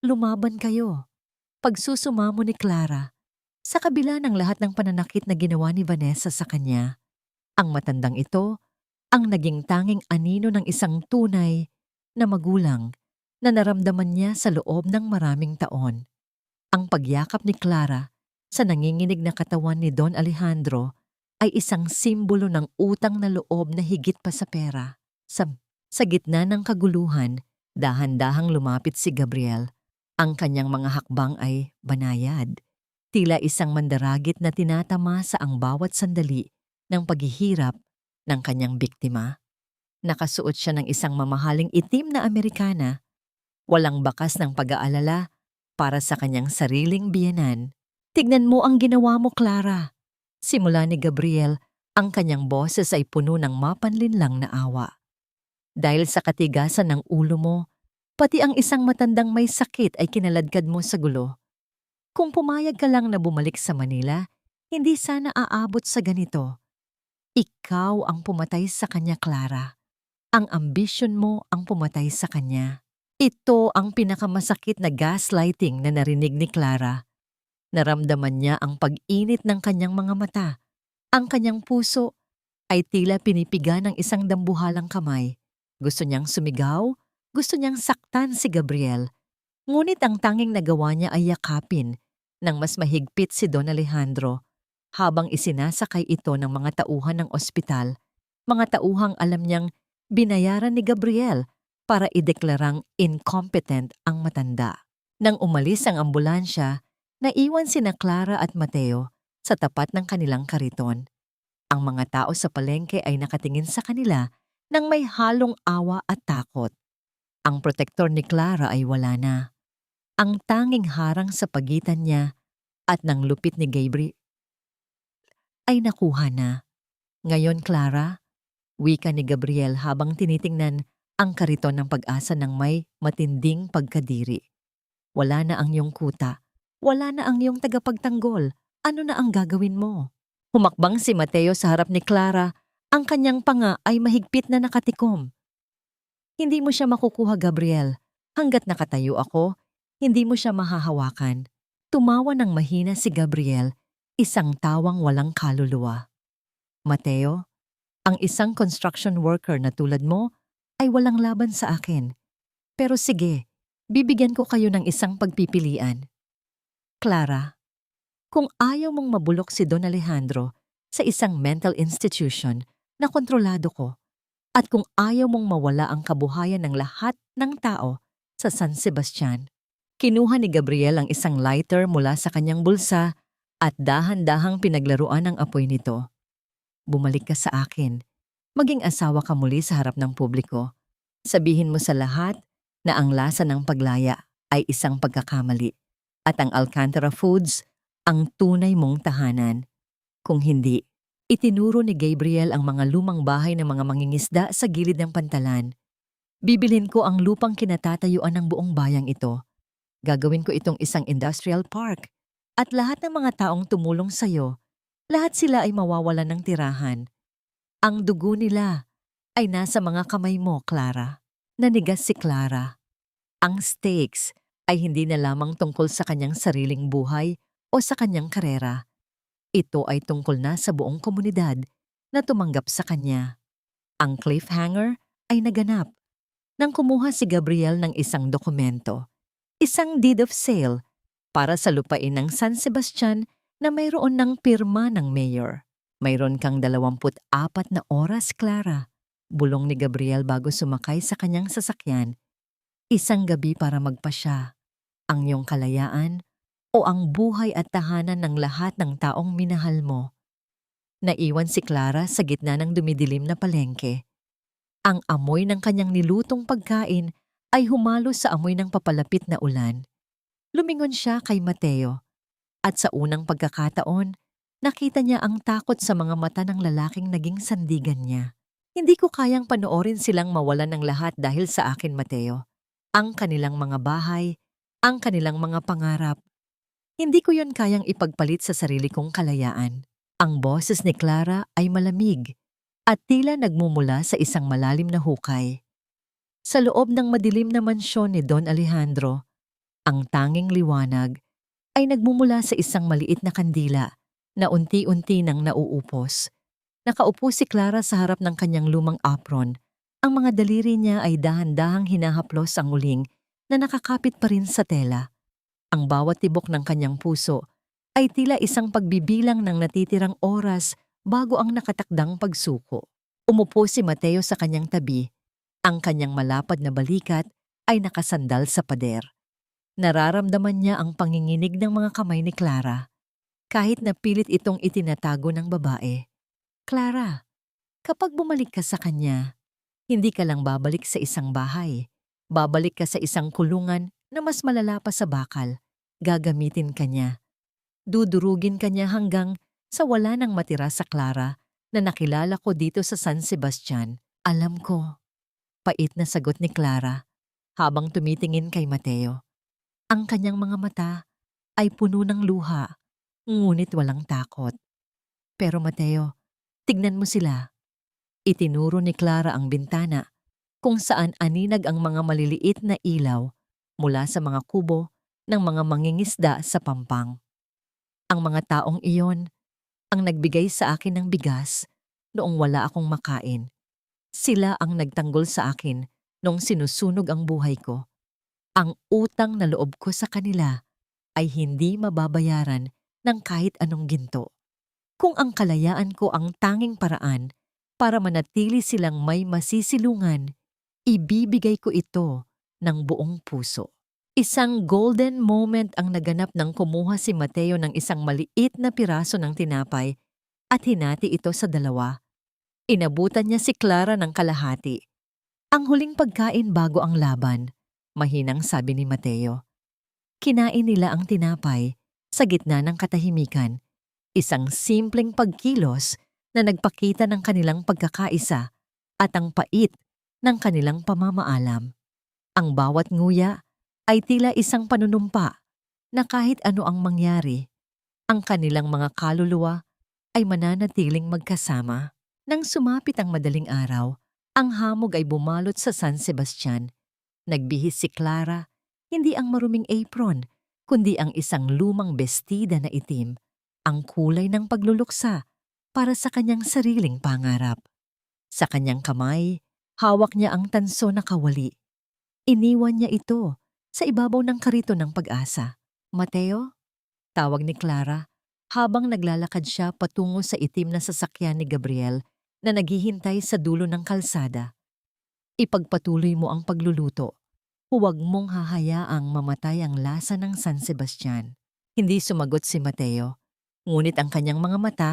Lumaban kayo." Pagsusumamo ni Clara, sa kabila ng lahat ng pananakit na ginawa ni Vanessa sa kanya, ang matandang ito ang naging tanging anino ng isang tunay na magulang na naramdaman niya sa loob ng maraming taon. Ang pagyakap ni Clara sa nanginginig na katawan ni Don Alejandro ay isang simbolo ng utang na loob na higit pa sa pera. Sa gitna ng kaguluhan, dahan-dahang lumapit si Gabriel. Ang kanyang mga hakbang ay banayad. Tila isang mandaragit na tinatama sa ang bawat sandali ng paghihirap ng kanyang biktima. Nakasuot siya ng isang mamahaling itim na Amerikana, walang bakas ng pag-aalala para sa kanyang sariling biyenan. "Tignan mo ang ginawa mo, Clara." Simula ni Gabriel, ang kanyang boses ay puno ng mapanlinlang na awa. "Dahil sa katigasan ng ulo mo, pati ang isang matandang may sakit ay kinaladkad mo sa gulo. Kung pumayag ka lang na bumalik sa Manila, hindi sana aabot sa ganito. Ikaw ang pumatay sa kanya, Clara. Ang ambisyon mo ang pumatay sa kanya." Ito ang pinakamasakit na gaslighting na narinig ni Clara. Naramdaman niya ang pag-init ng kanyang mga mata. Ang kanyang puso ay tila pinipiga ng isang dambuhalang kamay. Gusto niyang sumigaw, gusto niyang saktan si Gabriel. Ngunit ang tanging nagawa niya ay yakapin ng mas mahigpit si Don Alejandro habang isinasakay ito ng mga tauhan ng ospital. Mga tauhang alam niyang binayaran ni Gabriel para ideklarang incompetent ang matanda. Nang umalis ang ambulansya, naiwan sina Clara at Mateo sa tapat ng kanilang kariton. Ang mga tao sa palengke ay nakatingin sa kanila nang may halong awa at takot. Ang protektor ni Clara ay wala na. Ang tanging harang sa pagitan niya at ng lupit ni Gabriel ay nakuha na. "Ngayon, Clara," wika ni Gabriel habang tinitingnan ang kariton ng pag-asa ng may matinding pagkadiri. "Wala na ang iyong kuta. Wala na ang iyong tagapagtanggol. Ano na ang gagawin mo?" Humakbang si Mateo sa harap ni Clara. Ang kanyang panga ay mahigpit na nakatikom. "Hindi mo siya makukuha, Gabriel. Hanggat nakatayo ako, hindi mo siya mahahawakan." Tumawa ng mahina si Gabriel, isang tawang walang kaluluwa. "Mateo, ang isang construction worker na tulad mo ay walang laban sa akin. Pero sige, bibigyan ko kayo ng isang pagpipilian. Clara, kung ayaw mong mabulok si Don Alejandro sa isang mental institution na kontrolado ko, at kung ayaw mong mawala ang kabuhayan ng lahat ng tao sa San Sebastian." Kinuha ni Gabriel ang isang lighter mula sa kanyang bulsa at dahan-dahang pinaglaruan ang apoy nito. "Bumalik ka sa akin. Maging asawa ka muli sa harap ng publiko. Sabihin mo sa lahat na ang lasa ng paglaya ay isang pagkakamali at ang Alcantara Foods ang tunay mong tahanan. Kung hindi," itinuro ni Gabriel ang mga lumang bahay ng mga mangingisda sa gilid ng pantalan. "Bibilhin ko ang lupang kinatatayuan ng buong bayang ito. Gagawin ko itong isang industrial park. At lahat ng mga taong tumulong sa'yo, lahat sila ay mawawalan ng tirahan. Ang dugo nila ay nasa mga kamay mo, Clara." Nanigas si Clara. Ang stakes ay hindi na lamang tungkol sa kanyang sariling buhay o sa kanyang karera. Ito ay tungkol na sa buong komunidad na tumanggap sa kanya. Ang cliffhanger ay naganap nang kumuha si Gabriel ng isang dokumento. Isang deed of sale para sa lupain ng San Sebastian na mayroon ng pirma ng mayor. "Mayroon kang 24 na oras, Clara," bulong ni Gabriel bago sumakay sa kanyang sasakyan. "Isang gabi para magpasya. Ang iyong kalayaan o ang buhay at tahanan ng lahat ng taong minahal mo? Naiwan si Clara sa gitna ng dumidilim na palengke. Ang amoy ng kanyang nilutong pagkain ay humalo sa amoy ng papalapit na ulan. Lumingon siya kay Mateo at sa unang pagkakataon, nakita niya ang takot sa mga mata ng lalaking naging sandigan niya. Hindi ko kayang panoorin silang mawalan ng lahat dahil sa akin, Mateo. Ang kanilang mga bahay, ang kanilang mga pangarap. Hindi ko yon kayang ipagpalit sa sarili kong kalayaan. Ang boses ni Clara ay malamig at tila nagmumula sa isang malalim na hukay. Sa loob ng madilim na mansyon ni Don Alejandro, ang tanging liwanag ay nagmumula sa isang maliit na kandila na unti-unti nang nauupos. Nakaupo si Clara sa harap ng kanyang lumang apron. Ang mga daliri niya ay dahan-dahang hinahaplos ang uling na nakakapit pa rin sa tela. Ang bawat tibok ng kanyang puso ay tila isang pagbibilang ng natitirang oras bago ang nakatakdang pagsuko. Umupo si Mateo sa kanyang tabi. Ang kanyang malapad na balikat ay nakasandal sa pader. Nararamdaman niya ang panginginig ng mga kamay ni Clara. Kahit na pilit itong itinatago ng babae. Clara, kapag bumalik ka sa kanya, hindi ka lang babalik sa isang bahay. Babalik ka sa isang kulungan na mas malala pa sa bakal. Gagamitin ka niya. Dudurugin ka niya hanggang sa wala nang matira sa Clara na nakilala ko dito sa San Sebastian. Alam ko. Pait na sagot ni Clara habang tumitingin kay Mateo. Ang kanyang mga mata ay puno ng luha, ngunit walang takot. Pero Mateo, tignan mo sila. Itinuro ni Clara ang bintana kung saan aninag ang mga maliliit na ilaw mula sa mga kubo ng mga mangingisda sa pampang. Ang mga taong iyon ang nagbigay sa akin ng bigas noong wala akong makain. Sila ang nagtanggol sa akin noong sinusunog ang buhay ko. Ang utang na loob ko sa kanila ay hindi mababayaran ng kahit anong ginto. Kung ang kalayaan ko ang tanging paraan para manatili silang may masisilungan, ibibigay ko ito ng buong puso. Isang golden moment ang naganap nang kumuha si Mateo ng isang maliit na piraso ng tinapay at hinati ito sa dalawa. Inabutan niya si Clara ng kalahati. Ang huling pagkain bago ang laban, mahinang sabi ni Mateo. Kinain nila ang tinapay sa gitna ng katahimikan. Isang simpleng pagkilos na nagpakita ng kanilang pagkakaisa at ang pait ng kanilang pamamaalam. Ang bawat nguya ay tila isang panunumpa na kahit ano ang mangyari, ang kanilang mga kaluluwa ay mananatiling magkasama. Nang sumapit ang madaling araw, ang hamog ay bumalot sa San Sebastian. Nagbihis si Clara, hindi ang maruming apron, kundi ang isang lumang bestida na itim, ang kulay ng pagluluksa para sa kanyang sariling pangarap. Sa kanyang kamay, hawak niya ang tanso na kawali. Iniwan niya ito sa ibabaw ng karito ng pag-asa. Mateo? Tawag ni Clara habang naglalakad siya patungo sa itim na sasakyan ni Gabriel na naghihintay sa dulo ng kalsada. Ipagpatuloy mo ang pagluluto. Huwag mong hahayaang mamatay ang lasa ng San Sebastian. Hindi sumagot si Mateo, ngunit ang kanyang mga mata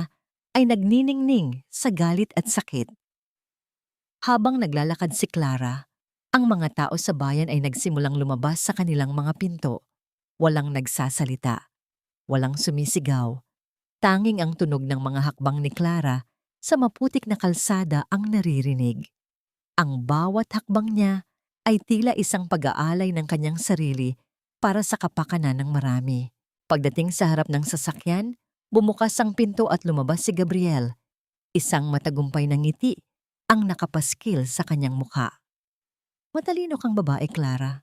ay nagniningning sa galit at sakit. Habang naglalakad si Clara, ang mga tao sa bayan ay nagsimulang lumabas sa kanilang mga pinto. Walang nagsasalita, walang sumisigaw. Tanging ang tunog ng mga hakbang ni Clara sa maputik na kalsada ang naririnig. Ang bawat hakbang niya ay tila isang pag-aalay ng kanyang sarili para sa kapakanan ng marami. Pagdating sa harap ng sasakyan, bumukas ang pinto at lumabas si Gabriel. Isang matagumpay na ngiti ang nakapaskil sa kanyang mukha. Matalino kang babae, Clara.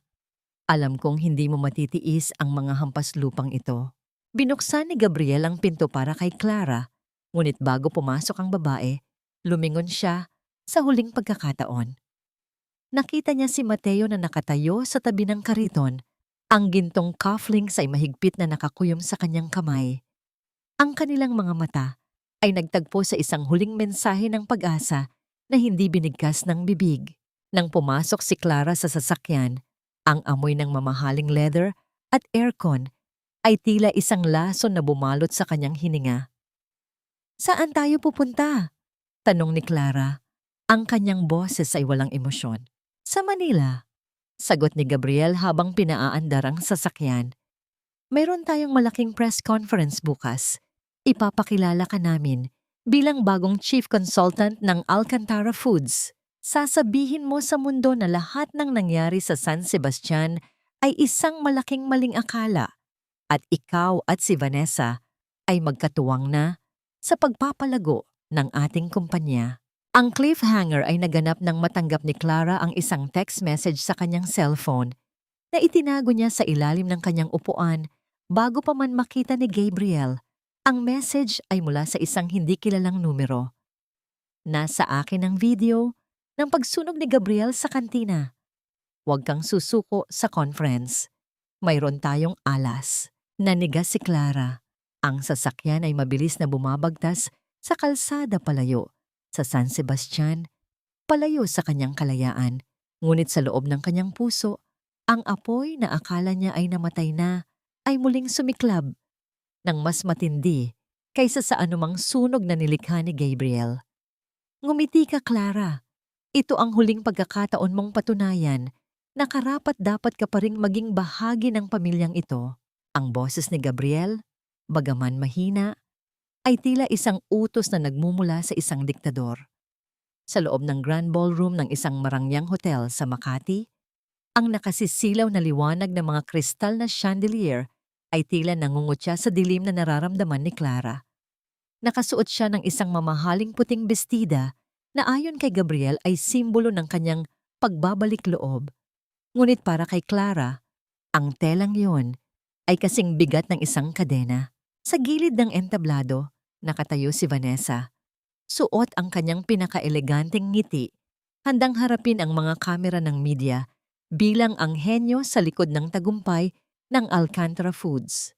Alam kong hindi mo matitiis ang mga hampas lupang ito. Binuksan ni Gabriel ang pinto para kay Clara, ngunit bago pumasok ang babae, lumingon siya sa huling pagkakataon. Nakita niya si Mateo na nakatayo sa tabi ng kariton. Ang gintong cufflinks ay mahigpit na nakakuyom sa kanyang kamay. Ang kanilang mga mata ay nagtagpo sa isang huling mensahe ng pag-asa na hindi binigkas ng bibig. Nang pumasok si Clara sa sasakyan, ang amoy ng mamahaling leather at aircon ay tila isang lason na bumalot sa kanyang hininga. "Saan tayo pupunta?" tanong ni Clara. Ang kanyang boses ay walang emosyon. "Sa Manila," sagot ni Gabriel habang pinaaandar ang sasakyan. "Mayroon tayong malaking press conference bukas. Ipapakilala ka namin bilang bagong chief consultant ng Alcantara Foods. Sasabihin mo sa mundo na lahat ng nangyari sa San Sebastian ay isang malaking maling akala at ikaw at si Vanessa ay magkatuwang na sa pagpapalago ng ating kumpanya." Ang cliffhanger ay naganap nang matanggap ni Clara ang isang text message sa kanyang cellphone na itinago niya sa ilalim ng kanyang upuan bago pa man makita ni Gabriel. Ang message ay mula sa isang hindi kilalang numero. "Nasa akin ang video ng pagsunog ni Gabriel sa kantina. Huwag kang susuko sa conference. Mayroon tayong alas." Nanigas si Clara. Ang sasakyan ay mabilis na bumabagtas sa kalsada palayo sa San Sebastian, palayo sa kanyang kalayaan. Ngunit sa loob ng kanyang puso, ang apoy na akala niya ay namatay na ay muling sumiklab ng mas matindi kaysa sa anumang sunog na nilikha ni Gabriel. "Ngumiti ka, Clara. Ito ang huling pagkakataon mong patunayan na karapat-dapat ka pa ring maging bahagi ng pamilyang ito." Ang boses ni Gabriel, bagaman mahina, ay tila isang utos na nagmumula sa isang diktador. Sa loob ng Grand Ballroom ng isang marangyang hotel sa Makati, ang nakasisilaw na liwanag ng mga kristal na chandelier ay tila nangungutya sa dilim na nararamdaman ni Clara. Nakasuot siya ng isang mamahaling puting bestida na ayon kay Gabriel ay simbolo ng kanyang pagbabalik loob. Ngunit para kay Clara, ang telang yon ay kasing bigat ng isang kadena. Sa gilid ng entablado, nakatayo si Vanessa. Suot ang kanyang pinakaeleganteng ngiti, handang harapin ang mga kamera ng media bilang ang henyo sa likod ng tagumpay ng Alcantara Foods.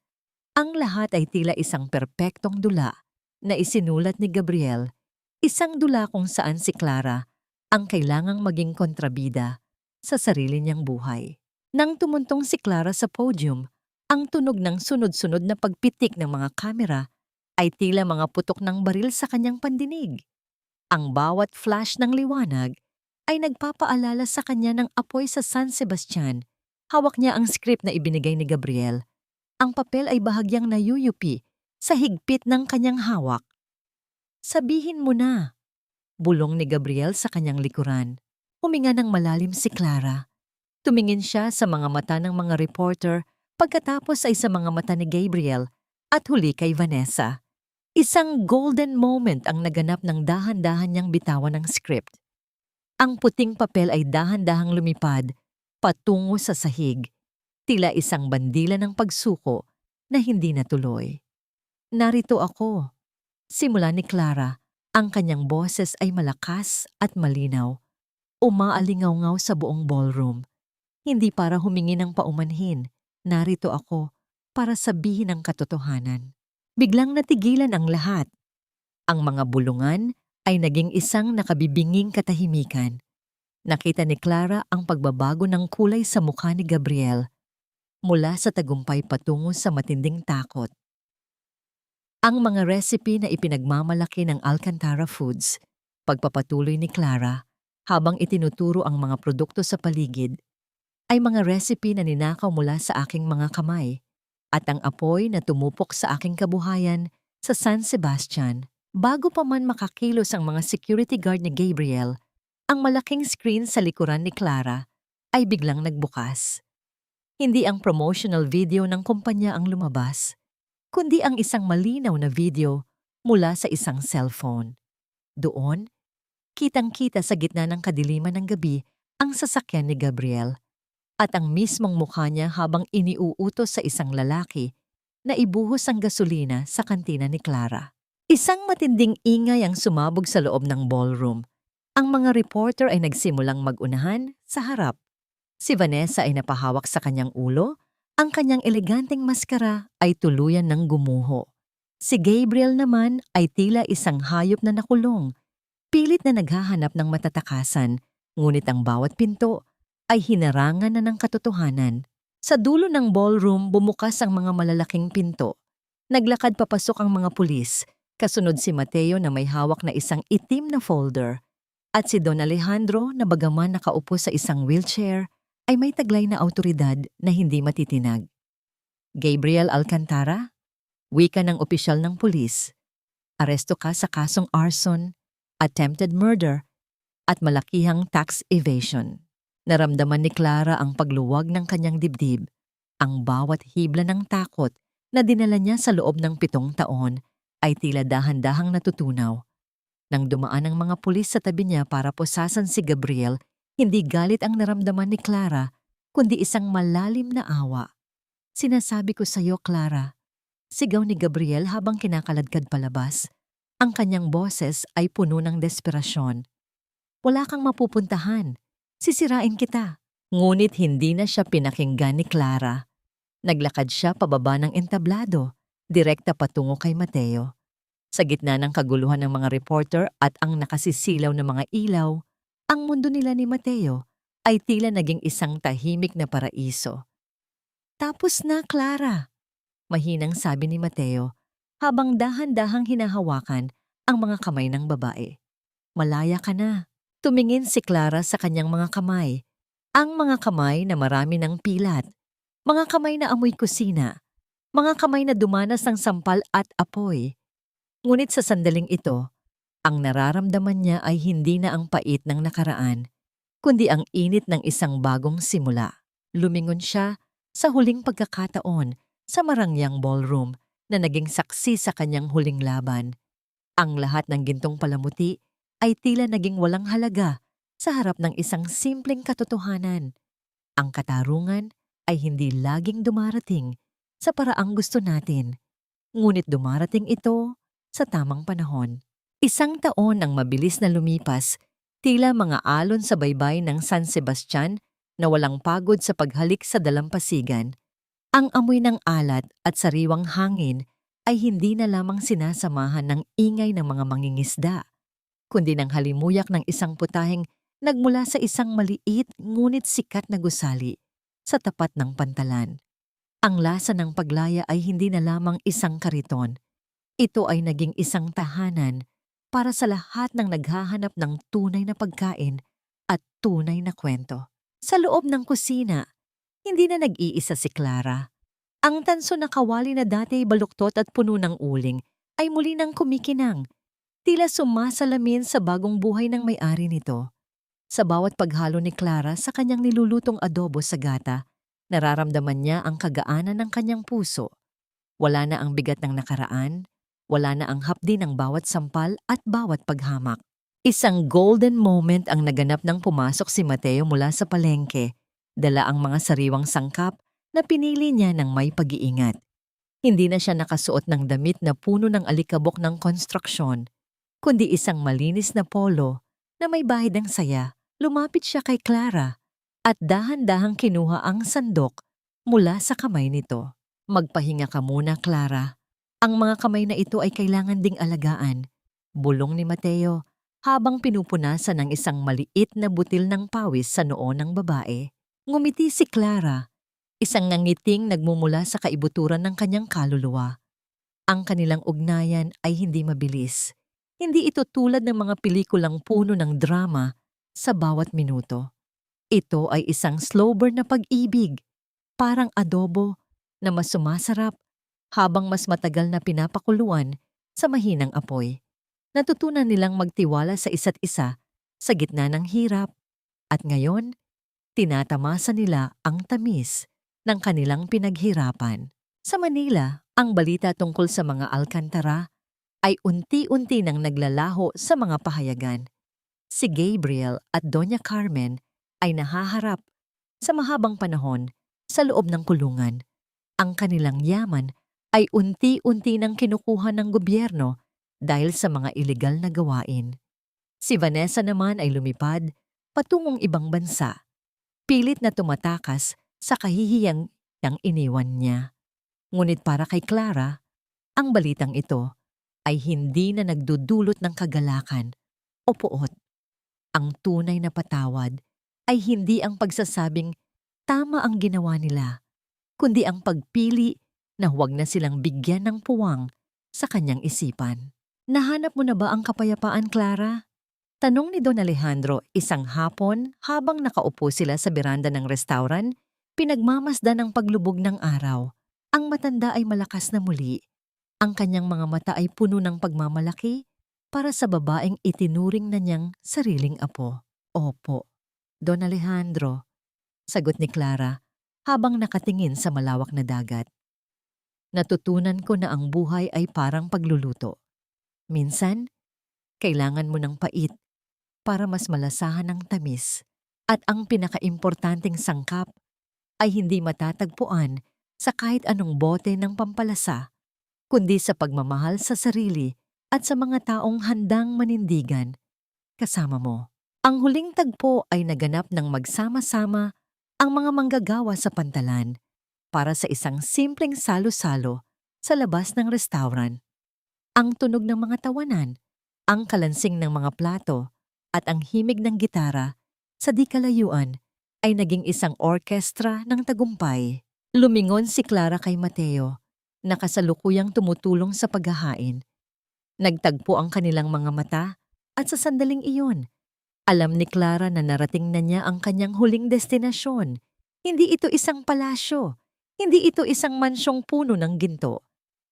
Ang lahat ay tila isang perpektong dula na isinulat ni Gabriel, isang dula kung saan si Clara ang kailangang maging kontrabida sa sarili niyang buhay. Nang tumuntong si Clara sa podium, ang tunog ng sunod-sunod na pagpitik ng mga kamera ay tila mga putok ng baril sa kanyang pandinig. Ang bawat flash ng liwanag ay nagpapaalala sa kanya ng apoy sa San Sebastian. Hawak niya ang script na ibinigay ni Gabriel. Ang papel ay bahagyang nayuyupi sa higpit ng kanyang hawak. "Sabihin mo na," bulong ni Gabriel sa kanyang likuran. Huminga ng malalim si Clara. Tumingin siya sa mga mata ng mga reporter, pagkatapos ay sa mga mata ni Gabriel at huli kay Vanessa. Isang golden moment ang naganap ng dahan-dahan niyang bitawan ng script. Ang puting papel ay dahan-dahang lumipad patungo sa sahig, tila isang bandila ng pagsuko na hindi natuloy. "Narito ako," simula ni Clara. Ang kanyang boses ay malakas at malinaw, umaalingaw-ngaw sa buong ballroom. Hindi para humingi ng paumanhin, narito ako para sabihin ang katotohanan. Biglang natigilan ang lahat. Ang mga bulungan ay naging isang nakabibinging katahimikan. Nakita ni Clara ang pagbabago ng kulay sa mukha ni Gabriel, mula sa tagumpay patungo sa matinding takot. Ang mga recipe na ipinagmamalaki ng Alcantara Foods, pagpapatuloy ni Clara habang itinuturo ang mga produkto sa paligid, ay mga recipe na ninakaw mula sa aking mga kamay at ang apoy na tumupok sa aking kabuhayan sa San Sebastian. Bago pa man makakilos ang mga security guard ni Gabriel, ang malaking screen sa likuran ni Clara ay biglang nagbukas. Hindi ang promotional video ng kumpanya ang lumabas, kundi ang isang malinaw na video mula sa isang cellphone. Doon, kitang-kita sa gitna ng kadiliman ng gabi ang sasakyan ni Gabriel at ang mismong mukha niya habang iniuutos sa isang lalaki na ibuhos ang gasolina sa kantina ni Clara. Isang matinding ingay ang sumabog sa loob ng ballroom. Ang mga reporter ay nagsimulang mag-unahan sa harap. Si Vanessa ay napahawak sa kanyang ulo, ang kanyang eleganteng maskara ay tuluyan ng gumuho. Si Gabriel naman ay tila isang hayop na nakulong, pilit na naghahanap ng matatakasan, ngunit ang bawat pinto ay hinarangan na ng katotohanan. Sa dulo ng ballroom, bumukas ang mga malalaking pinto. Naglakad papasok ang mga pulis, kasunod si Mateo na may hawak na isang itim na folder, at si Don Alejandro na bagaman nakaupo sa isang wheelchair, ay may taglay na awtoridad na hindi matitinag. Gabriel Alcantara, wika ng opisyal ng pulis, aresto ka sa kasong arson, attempted murder, at malakihang tax evasion. Naramdaman ni Clara ang pagluwag ng kanyang dibdib, ang bawat hibla ng takot na dinala niya sa loob ng 7 taon ay tila dahan-dahang natutunaw. Nang dumaan ang mga pulis sa tabi niya para pusasan si Gabriel, hindi galit ang naramdaman ni Clara, kundi isang malalim na awa. Sinasabi ko sa iyo, Clara, sigaw ni Gabriel habang kinakaladkad palabas. Ang kanyang boses ay puno ng desperasyon. Wala kang mapupuntahan. Sisirain kita. Ngunit hindi na siya pinakinggan ni Clara. Naglakad siya pababa ng entablado, direkta patungo kay Mateo. Sa gitna ng kaguluhan ng mga reporter at ang nakasisilaw na mga ilaw, ang mundo nila ni Mateo ay tila naging isang tahimik na paraiso. Tapos na, Clara, mahinang sabi ni Mateo habang dahan-dahang hinahawakan ang mga kamay ng babae. Malaya ka na. Tumingin si Clara sa kanyang mga kamay. Ang mga kamay na marami ng pilat. Mga kamay na amoy kusina. Mga kamay na dumanas ng sampal at apoy. Ngunit sa sandaling ito, ang nararamdaman niya ay hindi na ang pait ng nakaraan, kundi ang init ng isang bagong simula. Lumingon siya sa huling pagkakataon sa marangyang ballroom na naging saksi sa kanyang huling laban. Ang lahat ng gintong palamuti ay tila naging walang halaga sa harap ng isang simpleng katotohanan. Ang katarungan ay hindi laging dumarating sa paraang gusto natin, ngunit dumarating ito sa tamang panahon. 1 taon ang mabilis na lumipas, tila mga alon sa baybay ng San Sebastian na walang pagod sa paghalik sa dalampasigan. Ang amoy ng alat at sariwang hangin ay hindi na lamang sinasamahan ng ingay ng mga mangingisda, kundi ng halimuyak ng isang putaheng nagmula sa isang maliit ngunit sikat na gusali sa tapat ng pantalan. Ang lasa ng paglaya ay hindi na lamang isang kariton. Ito ay naging isang tahanan para sa lahat ng naghahanap ng tunay na pagkain at tunay na kwento. Sa loob ng kusina, hindi na nag-iisa si Clara. Ang tanso na kawali na dati baluktot at puno ng uling ay muli nang kumikinang, tila sumasalamin sa bagong buhay ng may-ari nito. Sa bawat paghalo ni Clara sa kanyang nilulutong adobo sa gata, nararamdaman niya ang kagaanan ng kanyang puso. Wala na ang bigat ng nakaraan, wala na ang hapdi ng bawat sampal at bawat paghamak. Isang golden moment ang naganap nang pumasok si Mateo mula sa palengke, dala ang mga sariwang sangkap na pinili niya ng may pag-iingat. Hindi na siya nakasuot ng damit na puno ng alikabok ng konstruksyon, kundi isang malinis na polo na may bahid ng saya. Lumapit siya kay Clara at dahan-dahang kinuha ang sandok mula sa kamay nito. Magpahinga ka muna, Clara. Ang mga kamay na ito ay kailangan ding alagaan, bulong ni Mateo habang pinupunasan ng isang maliit na butil ng pawis sa noo ng babae. Ngumiti si Clara, isang ngangiting nagmumula sa kaibuturan ng kanyang kaluluwa. Ang kanilang ugnayan ay hindi mabilis. Hindi ito tulad ng mga pelikulang puno ng drama sa bawat minuto. Ito ay isang slow burn na pag-ibig, parang adobo na mas sumasarap habang mas matagal na pinapakuluan sa mahinang apoy. Natutunan nilang magtiwala sa isa't isa sa gitna ng hirap at ngayon, tinatamasa nila ang tamis ng kanilang pinaghirapan. Sa Manila, ang balita tungkol sa mga Alcantara ay unti-unti nang naglalaho sa mga pahayagan. Si Gabriel at Doña Carmen ay nahaharap sa mahabang panahon sa loob ng kulungan. Ang kanilang yaman ay unti-unti nang kinukuha ng gobyerno dahil sa mga ilegal na gawain. Si Vanessa naman ay lumipad patungong ibang bansa, pilit na tumatakas sa kahihiyang iniwan niya. Ngunit para kay Clara, ang balitang ito ay hindi na nagdudulot ng kagalakan o puot. Ang tunay na patawad ay hindi ang pagsasabing tama ang ginawa nila, kundi ang pagpili na huwag na silang bigyan ng puwang sa kanyang isipan. Nahanap mo na ba ang kapayapaan, Clara? Tanong ni Don Alejandro isang hapon habang nakaupo sila sa beranda ng restaurant, pinagmamasdan ng paglubog ng araw. Ang matanda ay malakas na muli. Ang kanyang mga mata ay puno ng pagmamalaki para sa babaeng itinuring na niyang sariling apo. Opo, Don Alejandro, sagot ni Clara habang nakatingin sa malawak na dagat. Natutunan ko na ang buhay ay parang pagluluto. Minsan, kailangan mo ng pait para mas malasahan ang tamis, at ang pinakaimportanteng sangkap ay hindi matatagpuan sa kahit anong bote ng pampalasa, kundi sa pagmamahal sa sarili at sa mga taong handang manindigan kasama mo. Ang huling tagpo ay naganap ng magsama-sama ang mga manggagawa sa pantalan para sa isang simpleng salo-salo sa labas ng restaurant. Ang tunog ng mga tawanan, ang kalansing ng mga plato, at ang himig ng gitara sa di kalayuan ay naging isang orkestra ng tagumpay. Lumingon si Clara kay Mateo na kasalukuyang tumutulong sa paghahain. Nagtagpo ang kanilang mga mata at sa sandaling iyon, alam ni Clara na narating na niya ang kanyang huling destinasyon. Hindi ito isang palasyo, hindi ito isang mansyong puno ng ginto.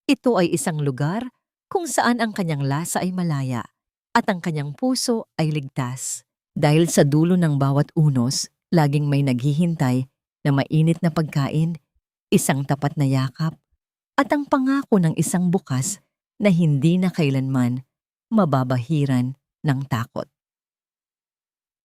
Ito ay isang lugar kung saan ang kanyang lasa ay malaya at ang kanyang puso ay ligtas. Dahil sa dulo ng bawat unos, laging may naghihintay na mainit na pagkain, isang tapat na yakap, at ang pangako ng isang bukas na hindi na kailanman mababahiran ng takot.